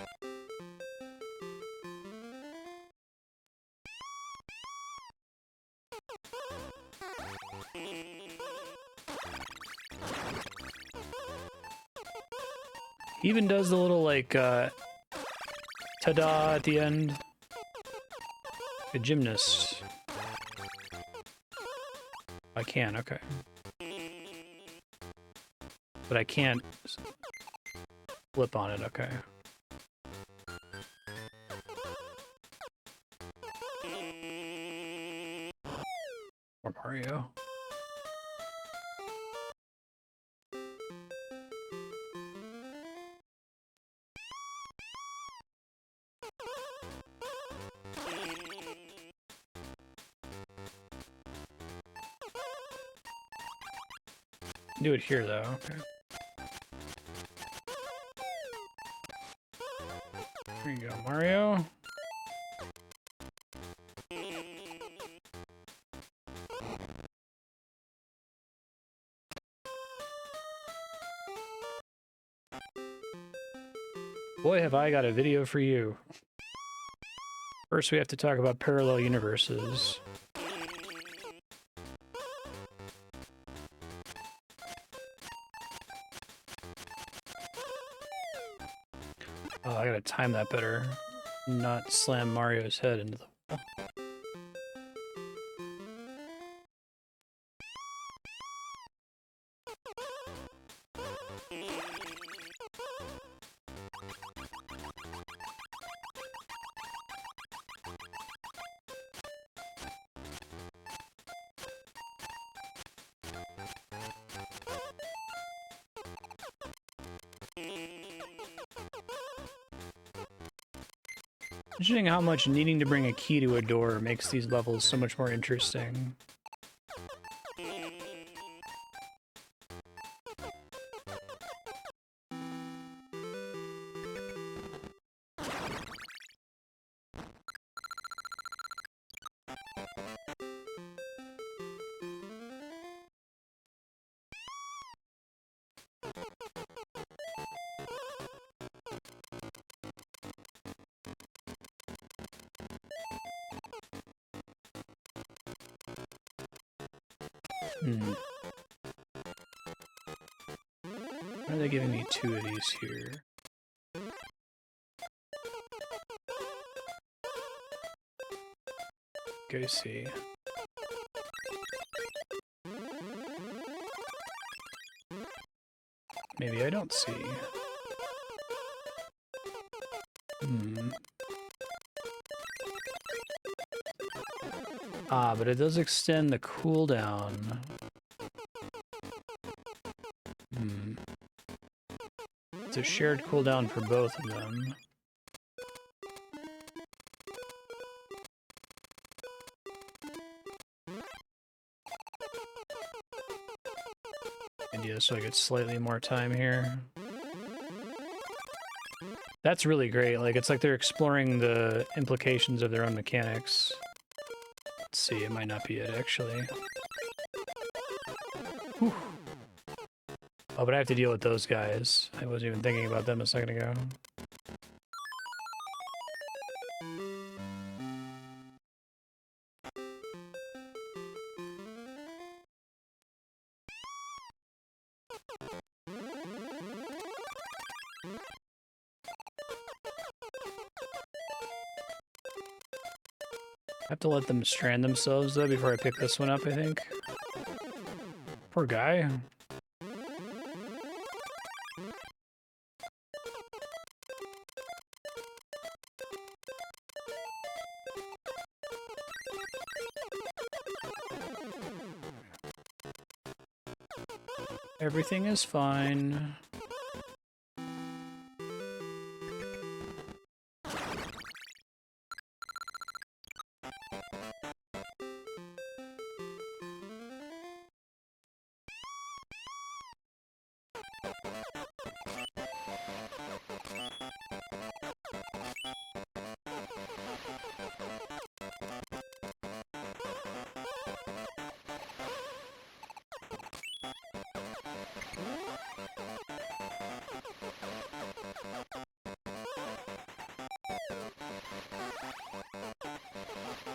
A: He even does the little, like, ta-da at the end. A gymnast. I can, okay. But I can't flip on it, okay. Or Mario. Do it here, though, okay. There you go, Mario. Boy, have I got a video for you. First, we have to talk about parallel universes. Oh, I gotta time that better. Not slam Mario's head into the wall. Interesting how much needing to bring a key to a door makes these levels so much more interesting. Why are they giving me 2 of these here? Go see. Maybe I don't see. Ah, but it does extend the cooldown. It's a shared cooldown for both of them. And yeah, so I get slightly more time here. That's really great. Like, it's like they're exploring the implications of their own mechanics. Let's see, it might not be it, actually. Whew. Oh, but I have to deal with those guys. I wasn't even thinking about them a second ago. I have to let them strand themselves, though, before I pick this one up, I think. Poor guy. Everything is fine.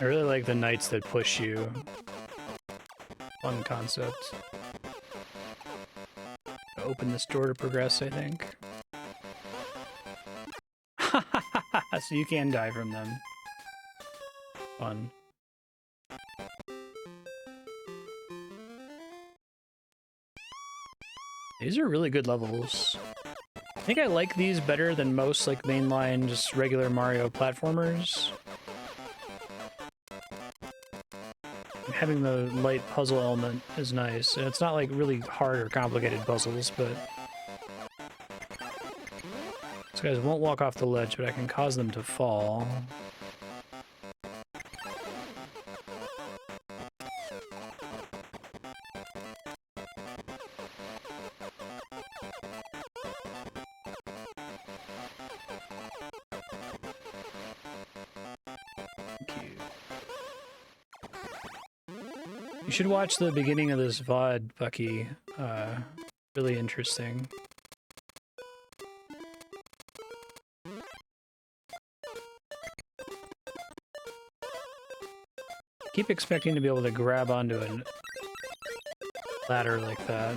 A: I really like the knights that push you. Fun concept. Open this door to progress, I think. So you can die from them. Fun. These are really good levels. I think I like these better than most like mainline just regular Mario platformers. Having the light puzzle element is nice. And it's not like really hard or complicated puzzles, but these guys won't walk off the ledge, but I can cause them to fall. You should watch the beginning of this VOD, Bucky. Really interesting. Keep expecting to be able to grab onto a ladder like that.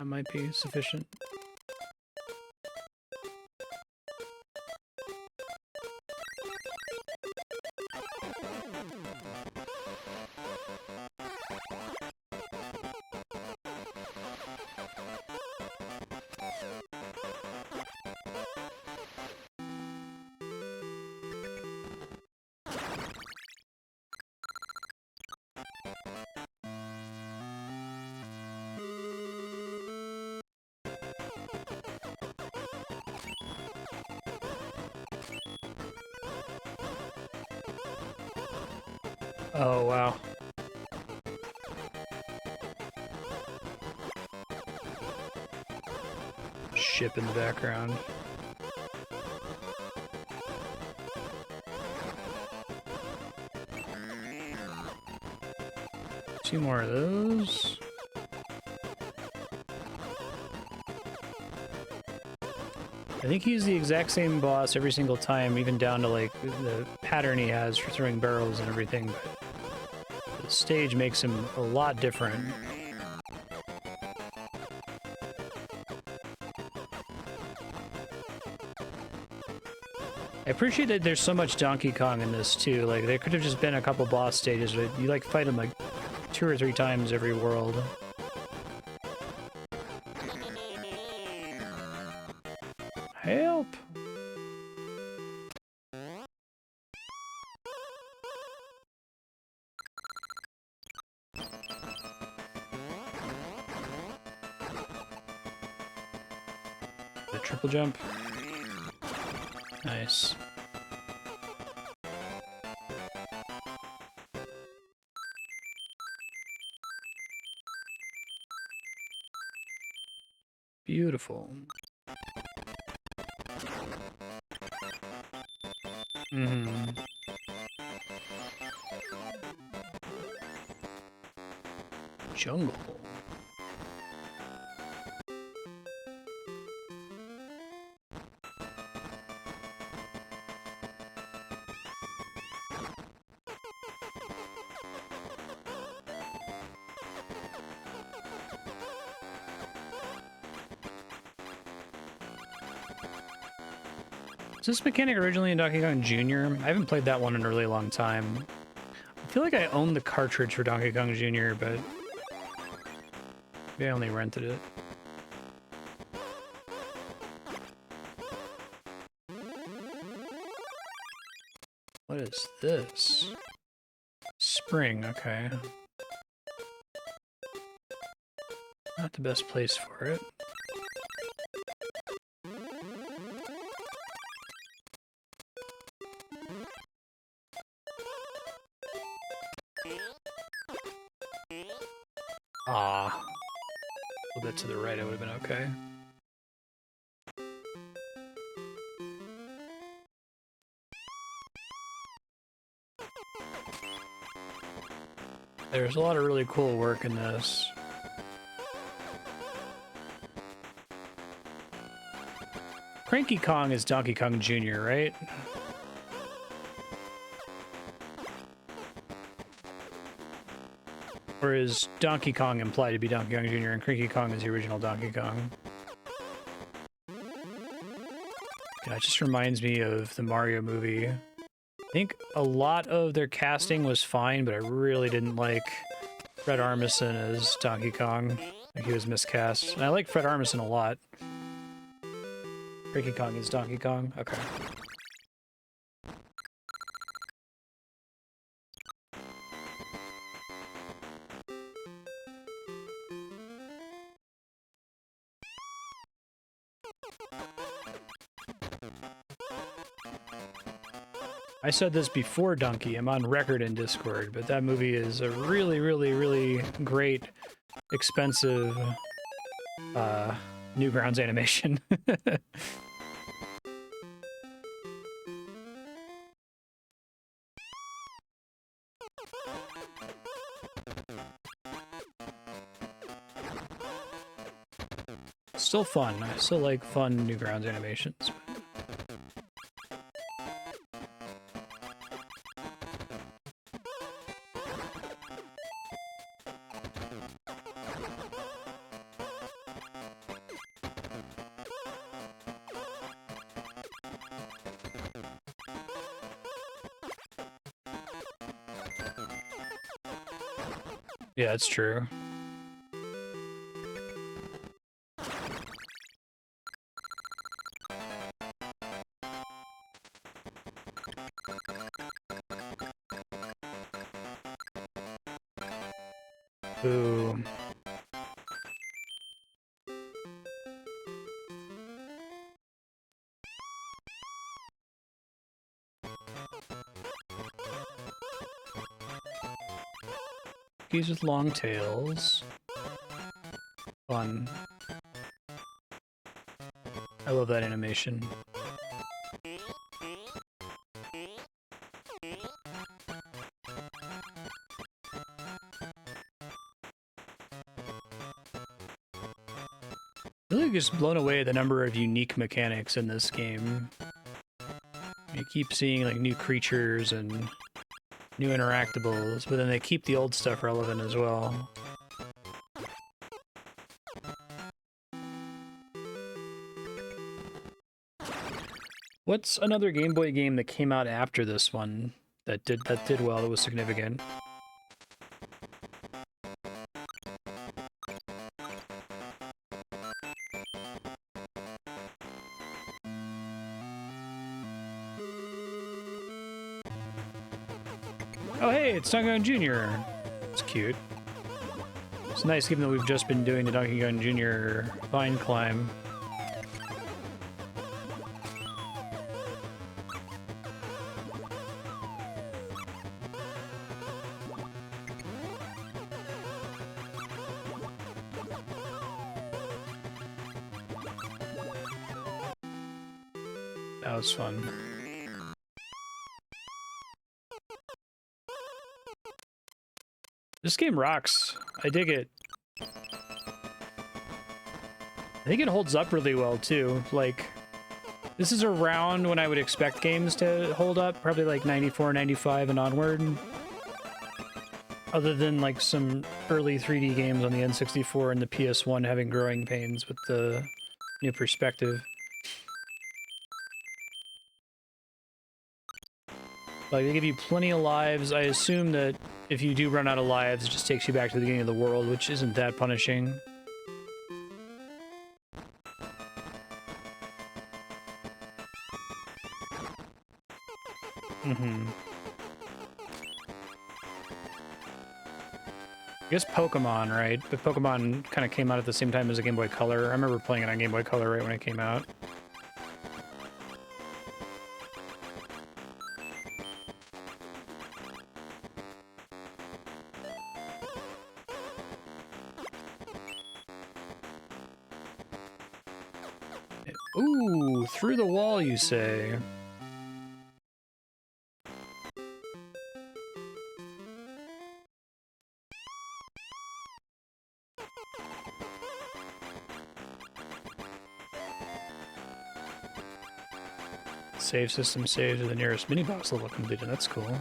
A: That might be sufficient. Oh, wow. Ship in the background. Two more of those. I think he's the exact same boss every single time, even down to like the pattern he has for throwing barrels and everything, but the stage makes him a lot different. I appreciate that there's so much Donkey Kong in this too. Like there could have just been a couple boss stages, but you like fight him like 2 or 3 times every world. Help! The triple jump. Nice. Beautiful. Mm-hmm. Jungle. Is this mechanic originally in Donkey Kong Jr.? I haven't played that one in a really long time. I feel like I own the cartridge for Donkey Kong Jr., but maybe I only rented it. What is this? Spring, okay. Not the best place for it. Ah. A little bit to the right, it would have been okay. There's a lot of really cool work in this. Cranky Kong is Donkey Kong Jr., right? Or is Donkey Kong implied to be Donkey Kong Jr. and Cranky Kong is the original Donkey Kong? Yeah, it just reminds me of the Mario movie. I think a lot of their casting was fine, but I really didn't like Fred Armisen as Donkey Kong. Like he was miscast. And I like Fred Armisen a lot. Cranky Kong is Donkey Kong? Okay. I said this before Donkey, I'm on record in Discord, but that movie is a really, really, really great, expensive, Newgrounds animation. Still fun. I still like fun Newgrounds animations. Yeah, that's true. Ooh. These with long tails. Fun. I love that animation. Really just blown away at the number of unique mechanics in this game. You keep seeing like new creatures and new interactables, but then they keep the old stuff relevant as well. What's another Game Boy game that came out after this one that did well, that was significant? Oh hey, it's Donkey Kong Jr. It's cute. It's nice given that we've just been doing the Donkey Kong Jr. Vine Climb. That was fun. This game rocks. I dig it. I think it holds up really well, too. Like, this is around when I would expect games to hold up, probably like 94, 95 and onward. Other than like some early 3D games on the N64 and the PS1 having growing pains with the new perspective. Like, they give you plenty of lives. I assume that if you do run out of lives, it just takes you back to the beginning of the world, which isn't that punishing. Mm-hmm. I guess Pokemon, right? But Pokemon kind of came out at the same time as a Game Boy Color. I remember playing it on Game Boy Color right when it came out. Ooh, through the wall, you say? Save system saves to the nearest mini-boss level completed. That's cool.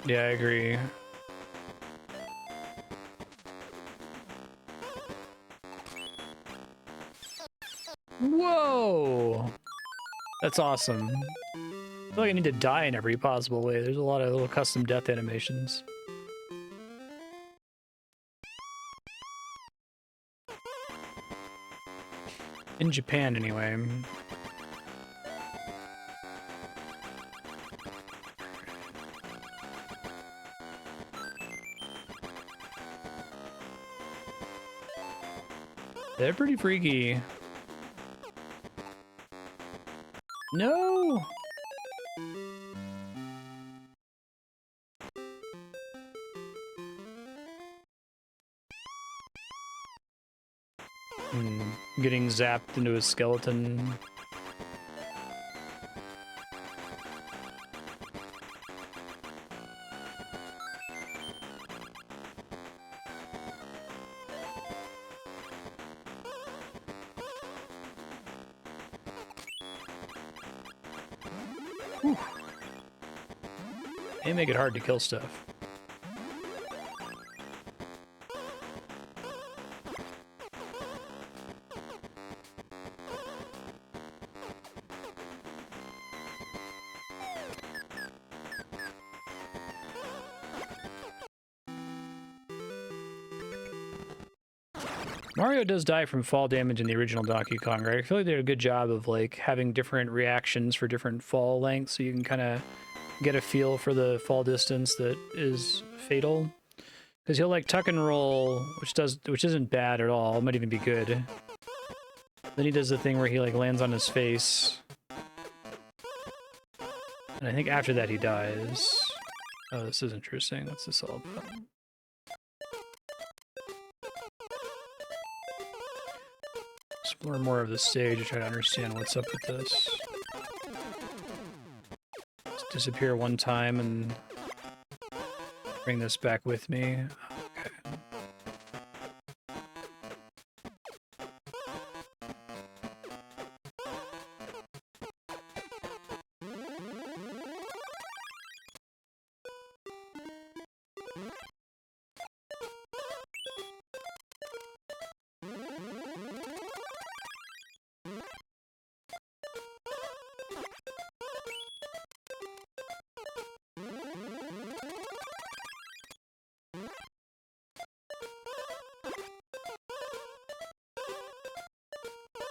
A: Yeah, I agree. Whoa! That's awesome. I feel like I need to die in every possible way. There's a lot of little custom death animations. In Japan, anyway. They're pretty freaky. No! Getting zapped into a skeleton. Whew. They make it hard to kill stuff. Mario does die from fall damage in the original Donkey Kong, right? I feel like they did a good job of like having different reactions for different fall lengths, so you can kind of get a feel for the fall distance that is fatal. Because he'll like tuck and roll, which isn't bad at all. It might even be good. Then he does the thing where he like lands on his face, and I think after that he dies. Oh, this is interesting. What's this all about? Explore more of the stage to try to understand what's up with this. Just disappear one time and bring this back with me. Okay.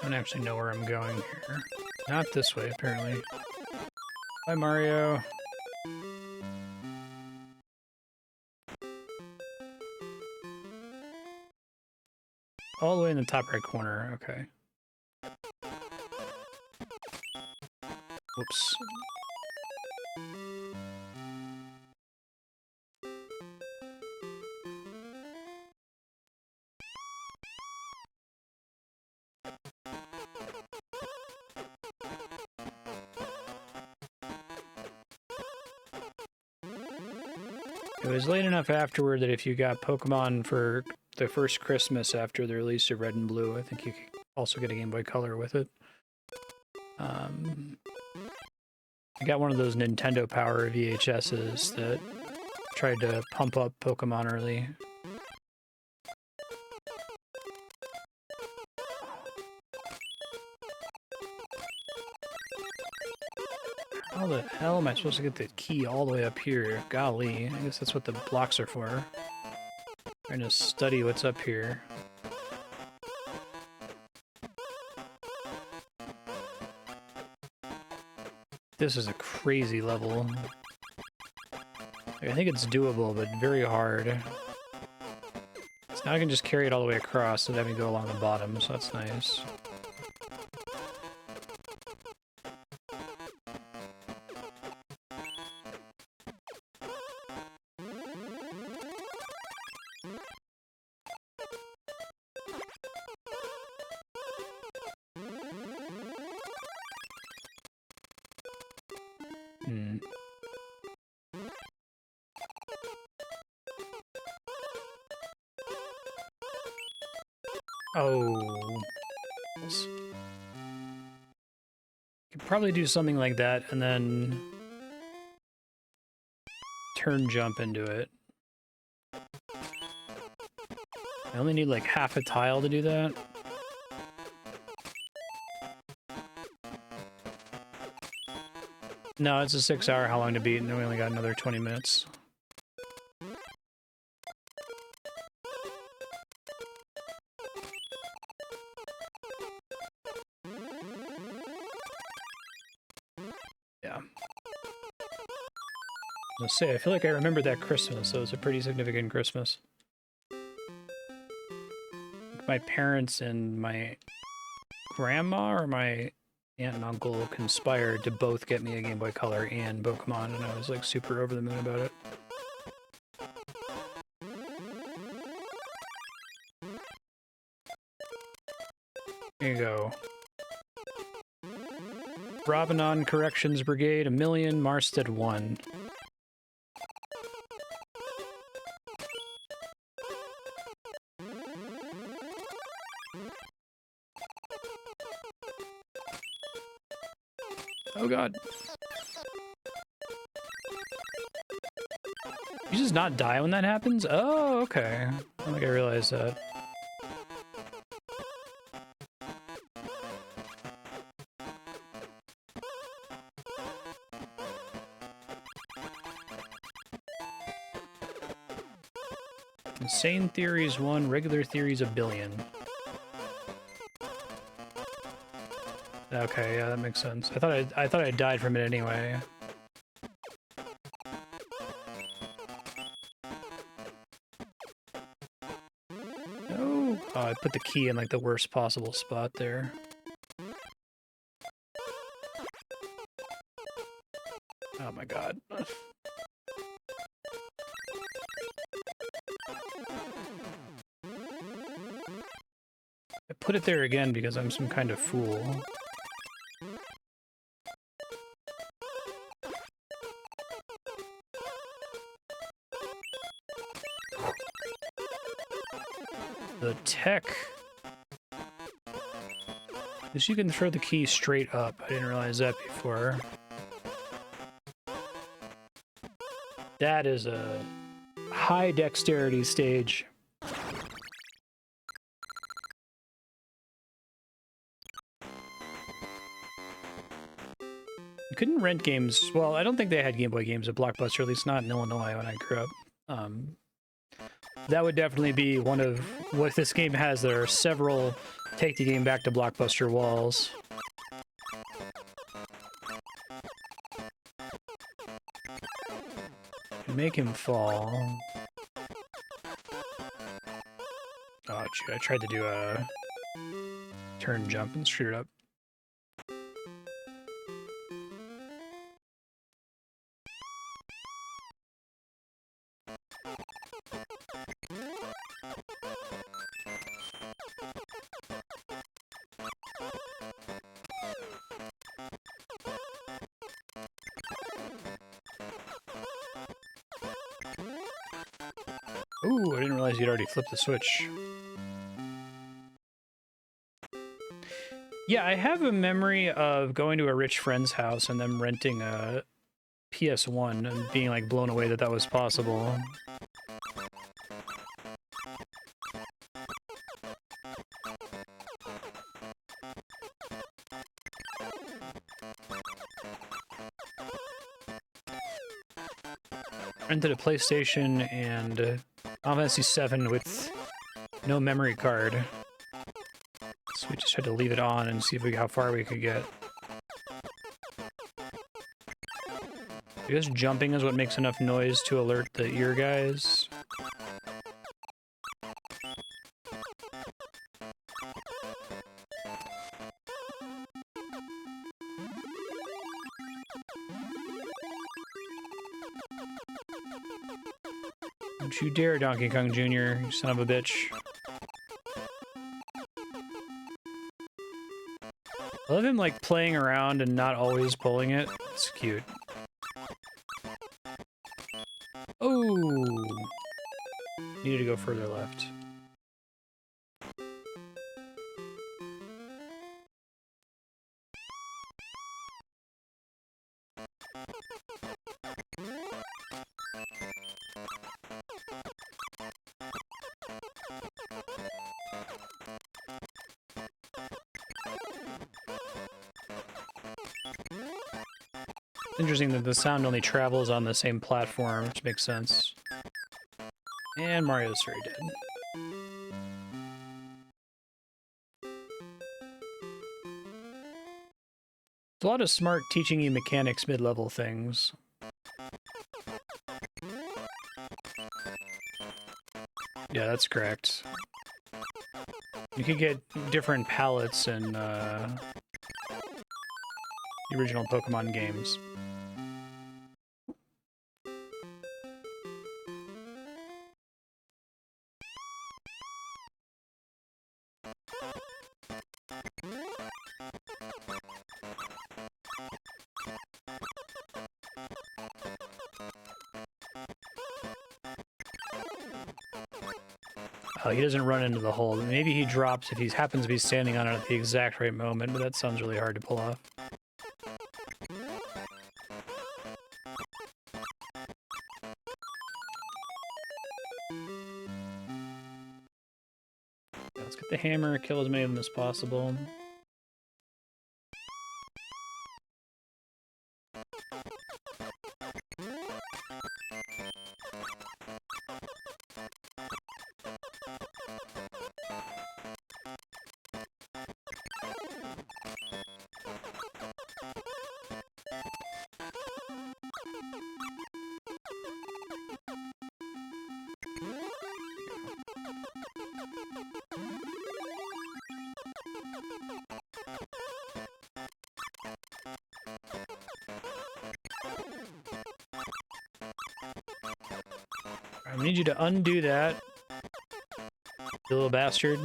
A: I don't actually know where I'm going here. Not this way, apparently. Bye, Mario. All the way in the top right corner, okay. Whoops. It was late enough afterward that if you got Pokemon for the first Christmas after the release of Red and Blue, I think you could also get a Game Boy Color with it. I got one of those Nintendo Power VHSs that tried to pump up Pokemon early. How the hell am I supposed to get the key all the way up here? Golly, I guess that's what the blocks are for. Trying to study what's up here. This is a crazy level. I think it's doable, but very hard. So now I can just carry it all the way across and have me go along the bottom, so that's nice. Oh. Could probably do something like that and then turn jump into it. I only need like half a tile to do that. No, it's a 6 hour how long to beat, and we only got another 20 minutes. Yeah. I was gonna say, I feel like I remember that Christmas, so it was a pretty significant Christmas. My parents and my grandma or my aunt and uncle conspired to both get me a Game Boy Color and Pokemon, and I was like super over the moon about it. Here you go. Robinon Corrections Brigade, 1,000,000, Marstead 1. Oh god. You just not die when that happens? Oh, okay. I don't think I realized that. Insane theories 1, regular theories 1 billion. Okay, yeah, that makes sense. I thought I died from it anyway. No. Oh, I put the key in like the worst possible spot there. Oh my god. I put it there again because I'm some kind of fool. The tech. Is you can throw the key straight up. I didn't realize that before. That is a high dexterity stage. You couldn't rent games. Well, I don't think they had Game Boy games at Blockbuster, at least not in Illinois when I grew up. That would definitely be one of what this game has. There are several take the game back to Blockbuster walls. Make him fall. Oh, shoot, I tried to do a turn jump and screwed it up. Ooh, I didn't realize you'd already flipped the switch. Yeah, I have a memory of going to a rich friend's house and them renting a PS1 and being like blown away that that was possible. Rented a PlayStation and Final Fantasy VII with no memory card. So we just had to leave it on and see how far we could get. I guess jumping is what makes enough noise to alert the ear guys. Don't you dare, Donkey Kong Jr., you son of a bitch. I love him, like, playing around and not always pulling it. It's cute. Oh! Needed to go further left. Interesting that the sound only travels on the same platform, which makes sense. And Mario's very dead. There's a lot of smart teaching you mechanics mid-level things. Yeah, that's correct. You could get different palettes in the original Pokemon games. He doesn't run into the hole. Maybe he drops if he happens to be standing on it at the exact right moment, but that sounds really hard to pull off. Let's get the hammer, kill as many of them as possible. I need you to undo that, you little bastard.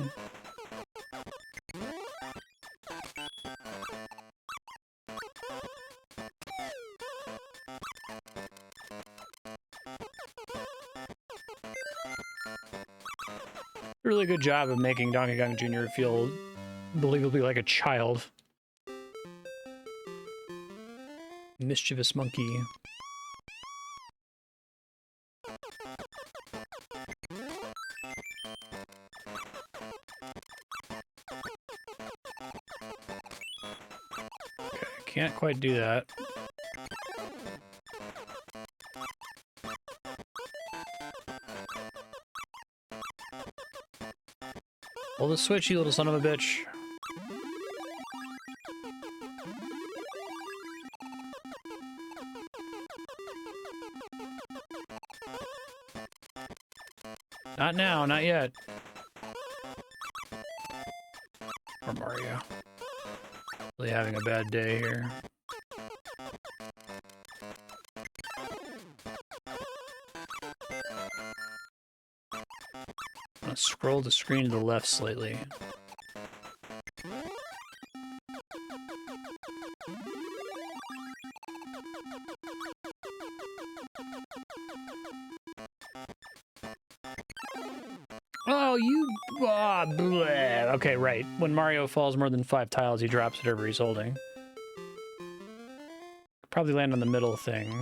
A: Really good job of making Donkey Kong Jr. feel believably like a child. Mischievous monkey. Okay, can't quite do that. Pull the switch, you little son of a bitch. Not now, not yet. Poor Mario. Really having a bad day here. I'm gonna scroll the screen to the left slightly. Oh, you... bleh. Okay, right. When Mario falls more than 5 tiles, he drops whatever he's holding. Probably land on the middle thing.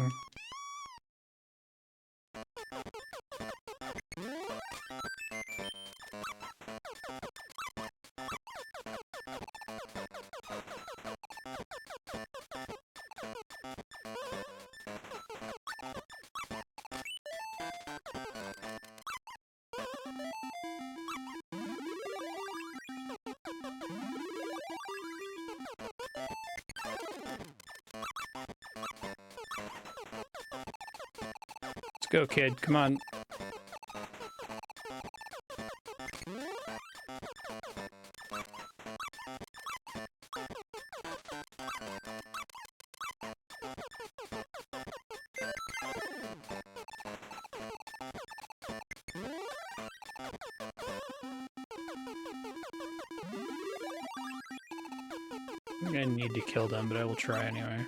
A: Let's go, kid. Come on. I'm gonna need to kill them, but I will try anyway.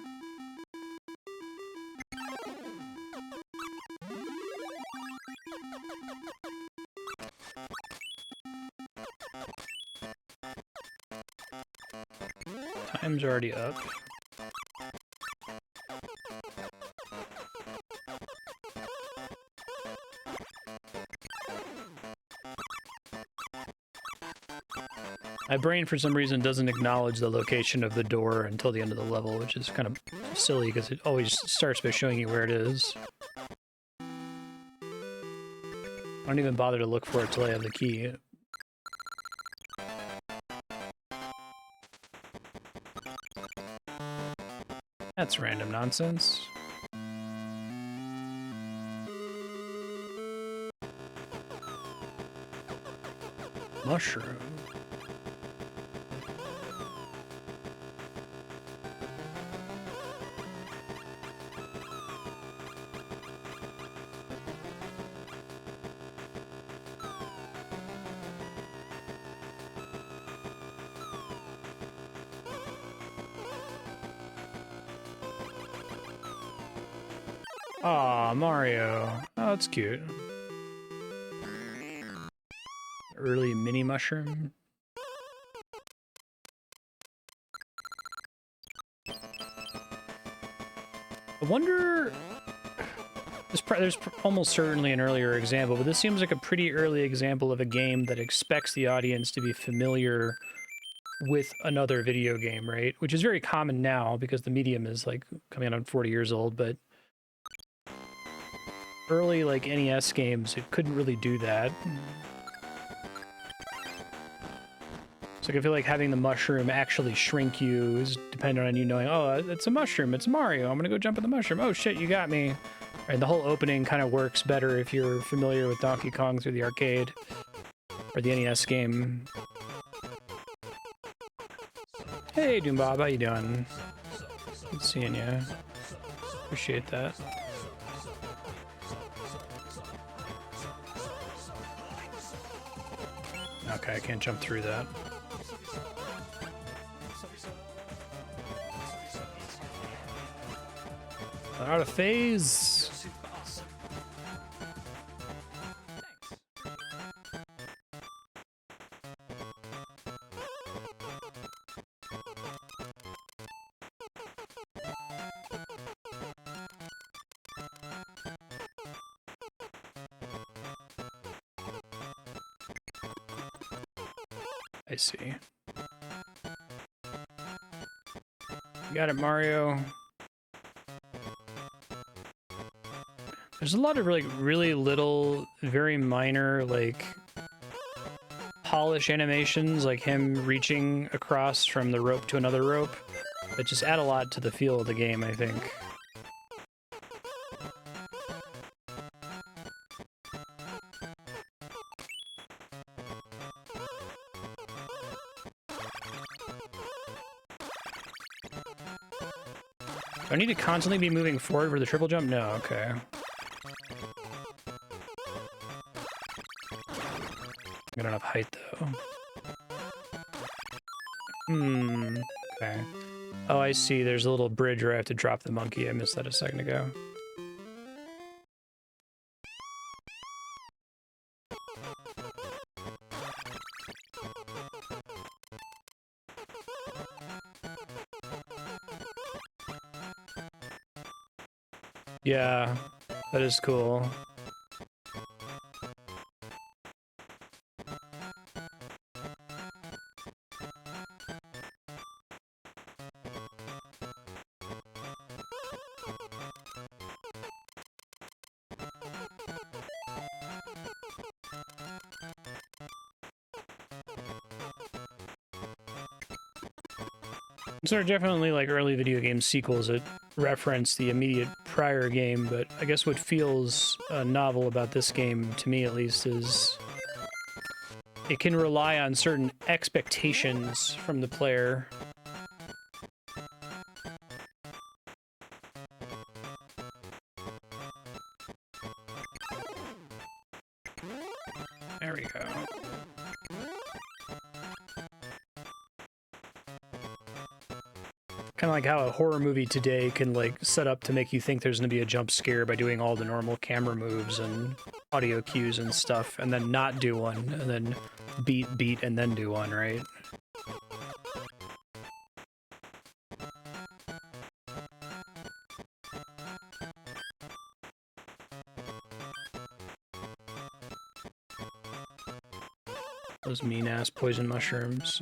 A: Time's already up. My brain, for some reason, doesn't acknowledge the location of the door until the end of the level, which is kind of silly because it always starts by showing you where it is. I don't even bother to look for it till I have the key. That's random nonsense. Mushroom. Aw, Mario. Oh, that's cute. Early mini mushroom. I wonder... There's almost certainly an earlier example, but this seems like a pretty early example of a game that expects the audience to be familiar with another video game, right? Which is very common now because the medium is like coming out on 40 years old, but early like NES games, it couldn't really do that. So I feel like having the mushroom actually shrink you is dependent on you knowing, oh, it's a mushroom, it's Mario, I'm gonna go jump at the mushroom. Oh shit, you got me. Right, the whole opening kind of works better if you're familiar with Donkey Kong through the arcade or the NES game. Hey, Doombob, how you doing? Good seeing you. Appreciate that. Okay, I can't jump through that. Out of phase. I see. You got it, Mario. There's a lot of like really little, very minor like polish animations, like him reaching across from the rope to another rope, that just add a lot to the feel of the game, I think. Do I need to constantly be moving forward for the triple jump? No, okay. I don't have height, though. Okay. Oh, I see. There's a little bridge where I have to drop the monkey. I missed that a second ago. Yeah, that is cool. These are definitely like early video game sequels that reference the immediate prior game, but I guess what feels novel about this game, to me at least, is it can rely on certain expectations from the player. There we go. Kind of like how a horror movie today can like set up to make you think there's going to be a jump scare by doing all the normal camera moves and audio cues and stuff, and then not do one, and then beat, and then do one, right? Those mean-ass poison mushrooms.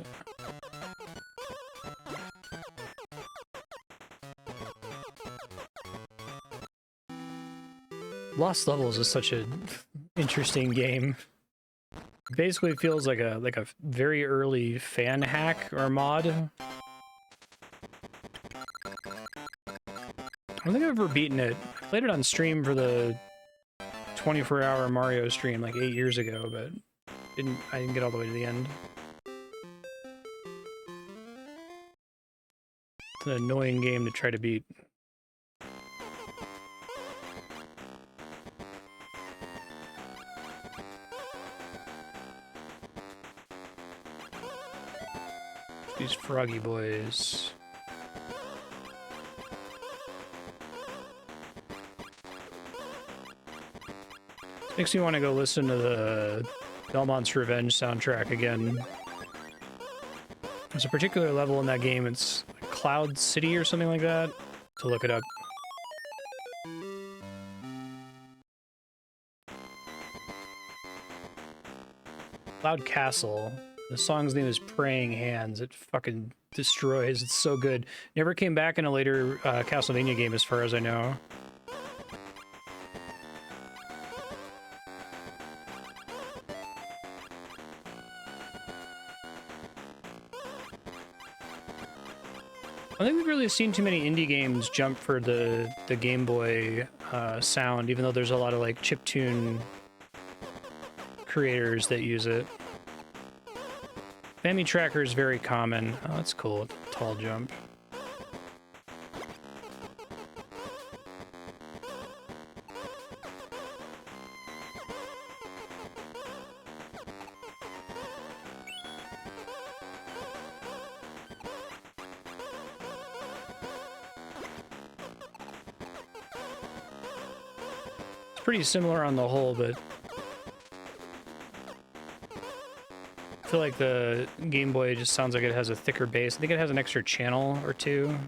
A: Lost Levels is such an interesting game. It basically feels like a very early fan hack or mod. I don't think I've ever beaten it. I played it on stream for the 24-hour Mario stream like 8 years ago, but I didn't get all the way to the end. It's an annoying game to try to beat. These froggy boys. Makes me want to go listen to the Belmont's Revenge soundtrack again. There's a particular level in that game, it's Cloud City or something like that, to look it up. Cloud Castle. The song's name is Praying Hands. It fucking destroys. It's so good. Never came back in a later Castlevania game as far as I know. I don't think we've really seen too many indie games jump for the Game Boy sound, even though there's a lot of like chiptune creators that use it. Family Tracker is very common. Oh, that's cool. Tall jump. pretty similar on the whole, but I feel like the Game Boy just sounds like it has a thicker bass. I think it has an extra channel or two.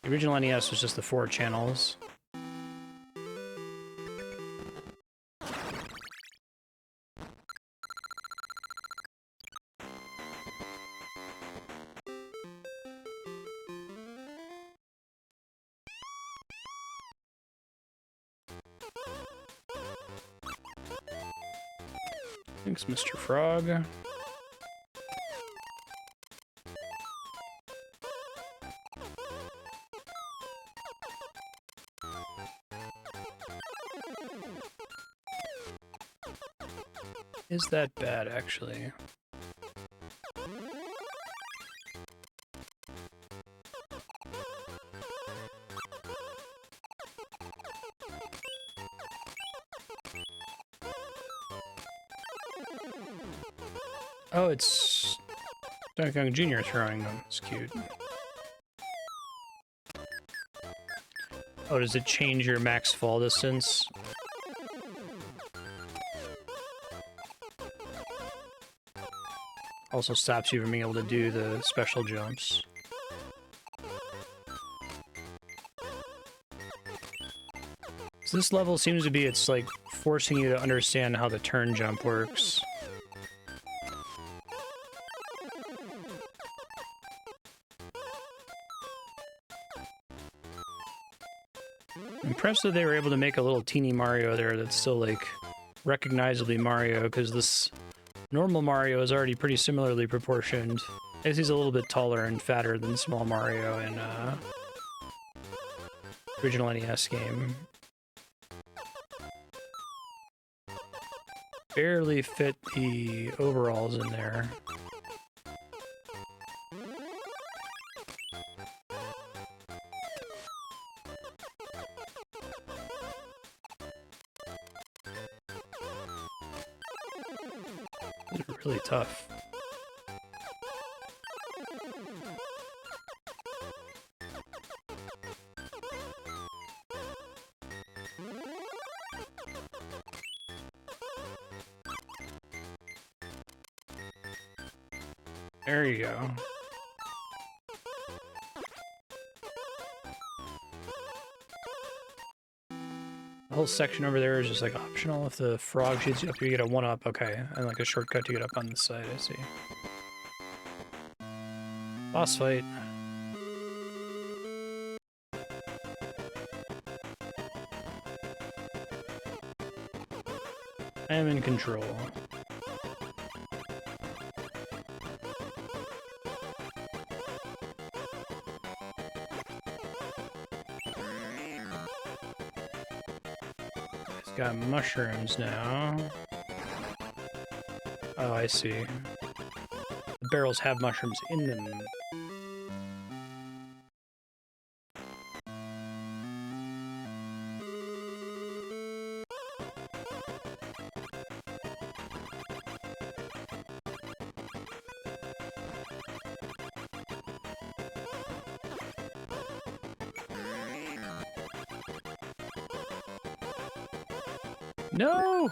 A: The original NES was just the 4 channels. Thanks, Mr. Frog. Is that bad, actually? Oh, it's Donkey Kong Jr. throwing them. It's cute. Oh, does it change your max fall distance? Also stops you from being able to do the special jumps. So this level seems to be, it's like forcing you to understand how the turn jump works. I'm impressed that they were able to make a little teeny Mario there that's still like recognizably Mario, because this normal Mario is already pretty similarly proportioned. I guess he's a little bit taller and fatter than small Mario in original NES game. Barely fit the overalls in there. It's really tough. There you go. The whole section over there is just like optional. If the frog shoots you up, you get a 1-up. Okay, and like a shortcut to get up on this side, I see. Boss fight. I am in control. Got mushrooms now. Oh, I see. The barrels have mushrooms in them. No!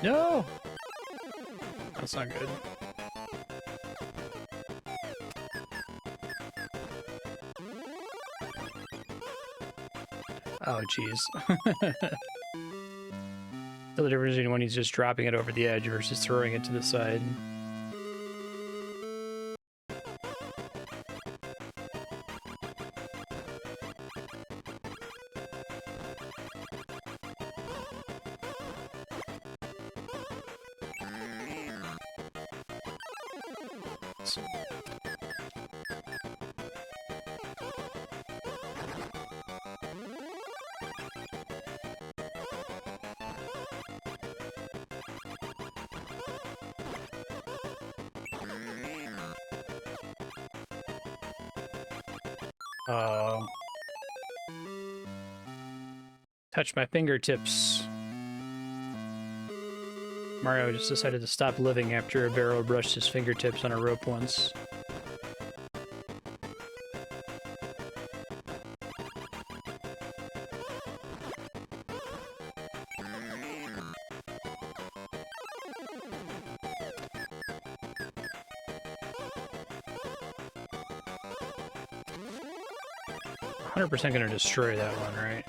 A: No! That's not good. Oh, jeez. The difference between when he's just dropping it over the edge versus throwing it to the side. Oh. Touch my fingertips. Mario just decided to stop living after a barrel brushed his fingertips on a rope once. .100% gonna destroy that one, right?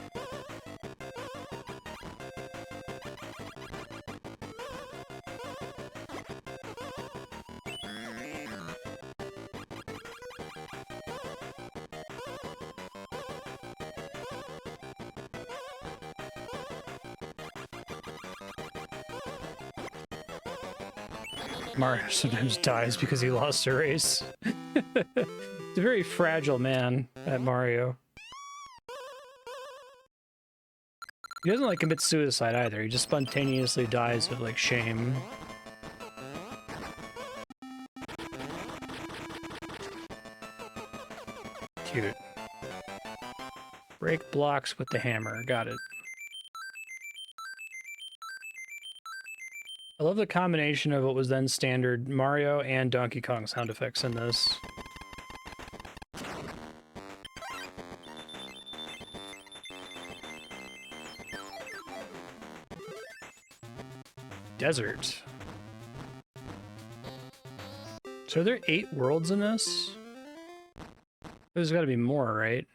A: Mario sometimes dies because he lost a race. He's a very fragile man, that Mario. He doesn't, like, commit suicide either. He just spontaneously dies of, like, shame. Cute. Break blocks with the hammer. Got it. I love the combination of what was then standard Mario and Donkey Kong sound effects in this. Desert. So are there 8 worlds in this? There's got to be more, right?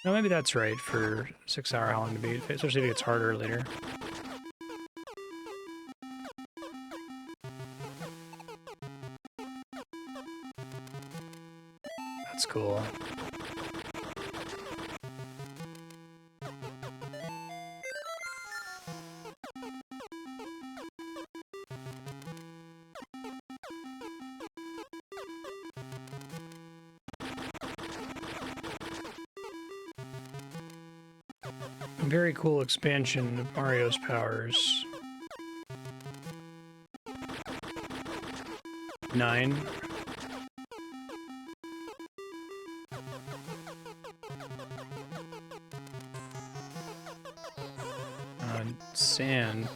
A: No, maybe that's right for 6-hour How Long to Beat, especially if it gets harder later. That's cool. Very cool expansion of Mario's powers. 9. Sand.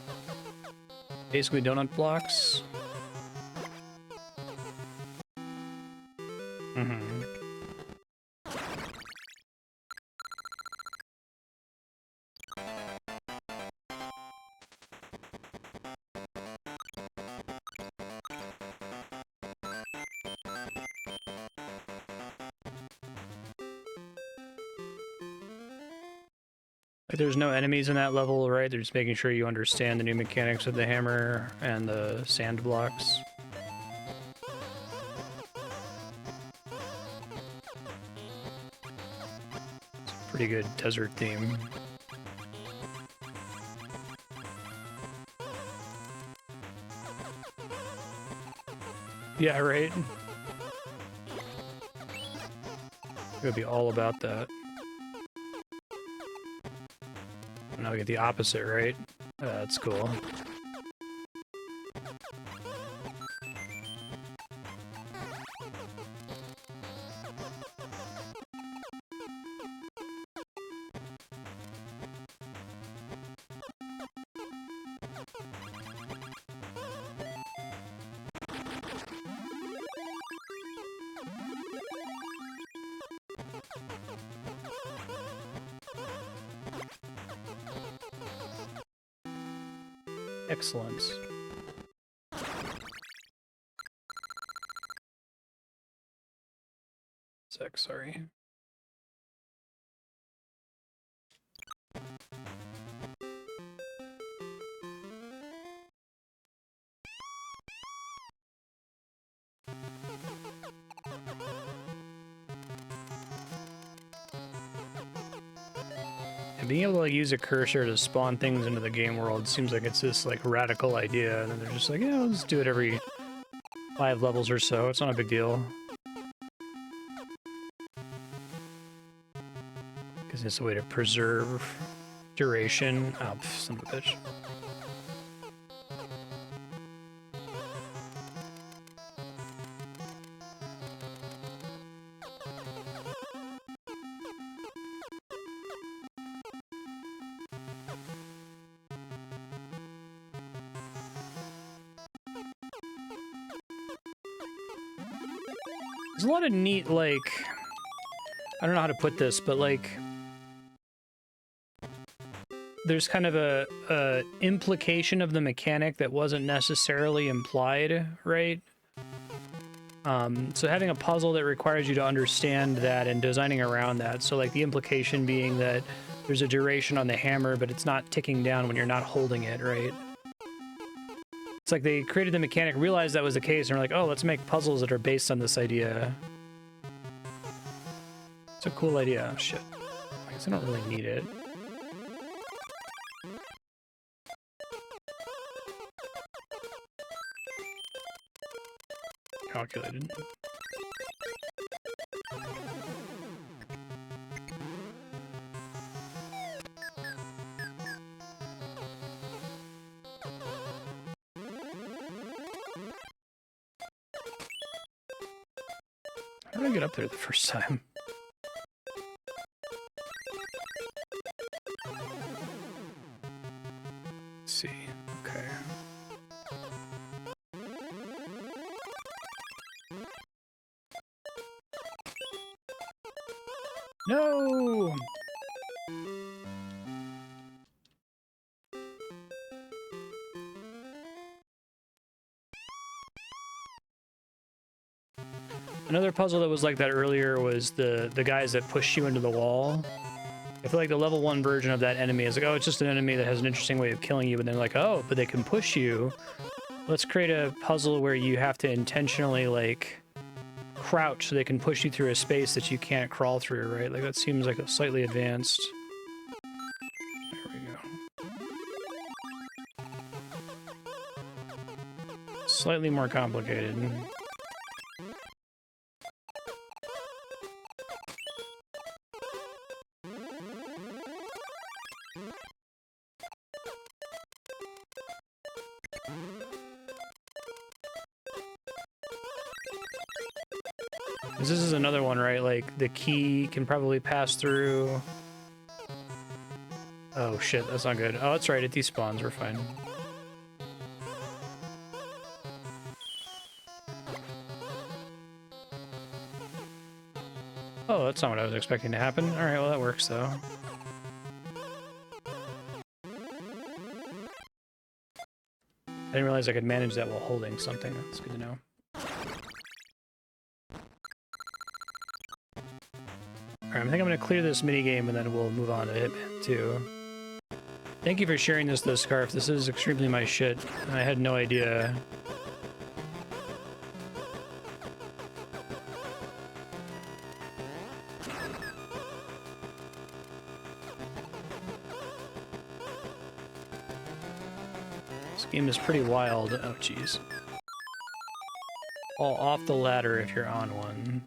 A: Basically donut blocks. Mm-hmm. There's no enemies in that level, right? They're just making sure you understand the new mechanics of the hammer and the sand blocks. It's a pretty good desert theme. Yeah, right? It would be all about that. Now we get the opposite, right? That's cool. Excellent. Sorry. And being able to like, use a cursor to spawn things into the game world seems like it's this like radical idea, and then they're just like, yeah, let's do it every 5 levels or so. It's not a big deal. Because it's a way to preserve duration. Oh, son of a bitch. There's a lot of neat, like, I don't know how to put this, but like, there's kind of a implication of the mechanic that wasn't necessarily implied, right? So having a puzzle that requires you to understand that and designing around that. So like the implication being that there's a duration on the hammer, but it's not ticking down when you're not holding it, right? It's like they created the mechanic, realized that was the case, and were like, oh, let's make puzzles that are based on this idea. It's a cool idea. Oh, shit. I guess I don't really need it. Calculated. How did I get up there the first time? Let's see. Okay. No! Another puzzle that was like that earlier was the guys that push you into the wall. I feel like the level 1 version of that enemy is like, oh, it's just an enemy that has an interesting way of killing you, but then like, oh, but they can push you. Let's create a puzzle where you have to intentionally, like, crouch so they can push you through a space that you can't crawl through, right? Like, that seems like a slightly advanced. There we go. Slightly more complicated. This is another one, right? Like, the key can probably pass through... Oh, shit, that's not good. Oh, that's right, it despawns, we're fine. Oh, that's not what I was expecting to happen. Alright, well, that works, though. I didn't realize I could manage that while holding something. That's good to know. Alright, I think I'm going to clear this minigame and then we'll move on to Hitman 2. Thank you for sharing this, though, Scarf. This is extremely my shit. I had no idea. This game is pretty wild. Oh, jeez. Fall off the ladder if you're on one.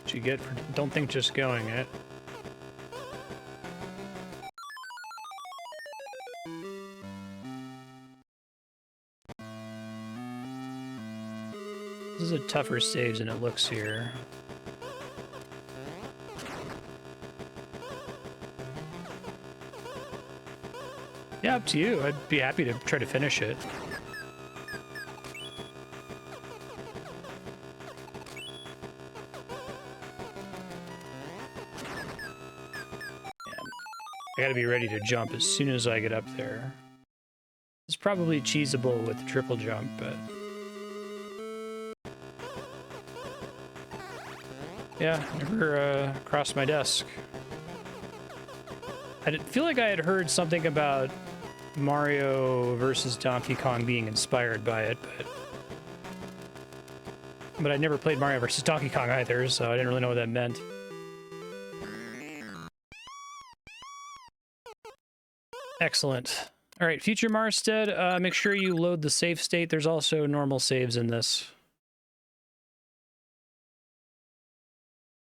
A: You get for don't think just going it. This is a tougher stage than it looks here. Yeah, up to you. I'd be happy to try to finish it. I gotta be ready to jump as soon as I get up there. It's probably cheesable with the triple jump, but... Yeah, never crossed my desk. I feel like I had heard something about Mario versus Donkey Kong being inspired by it, but I'd never played Mario versus Donkey Kong either, so I didn't really know what that meant. Excellent. All right, future Marstead, make sure you load the save state. There's also normal saves in this.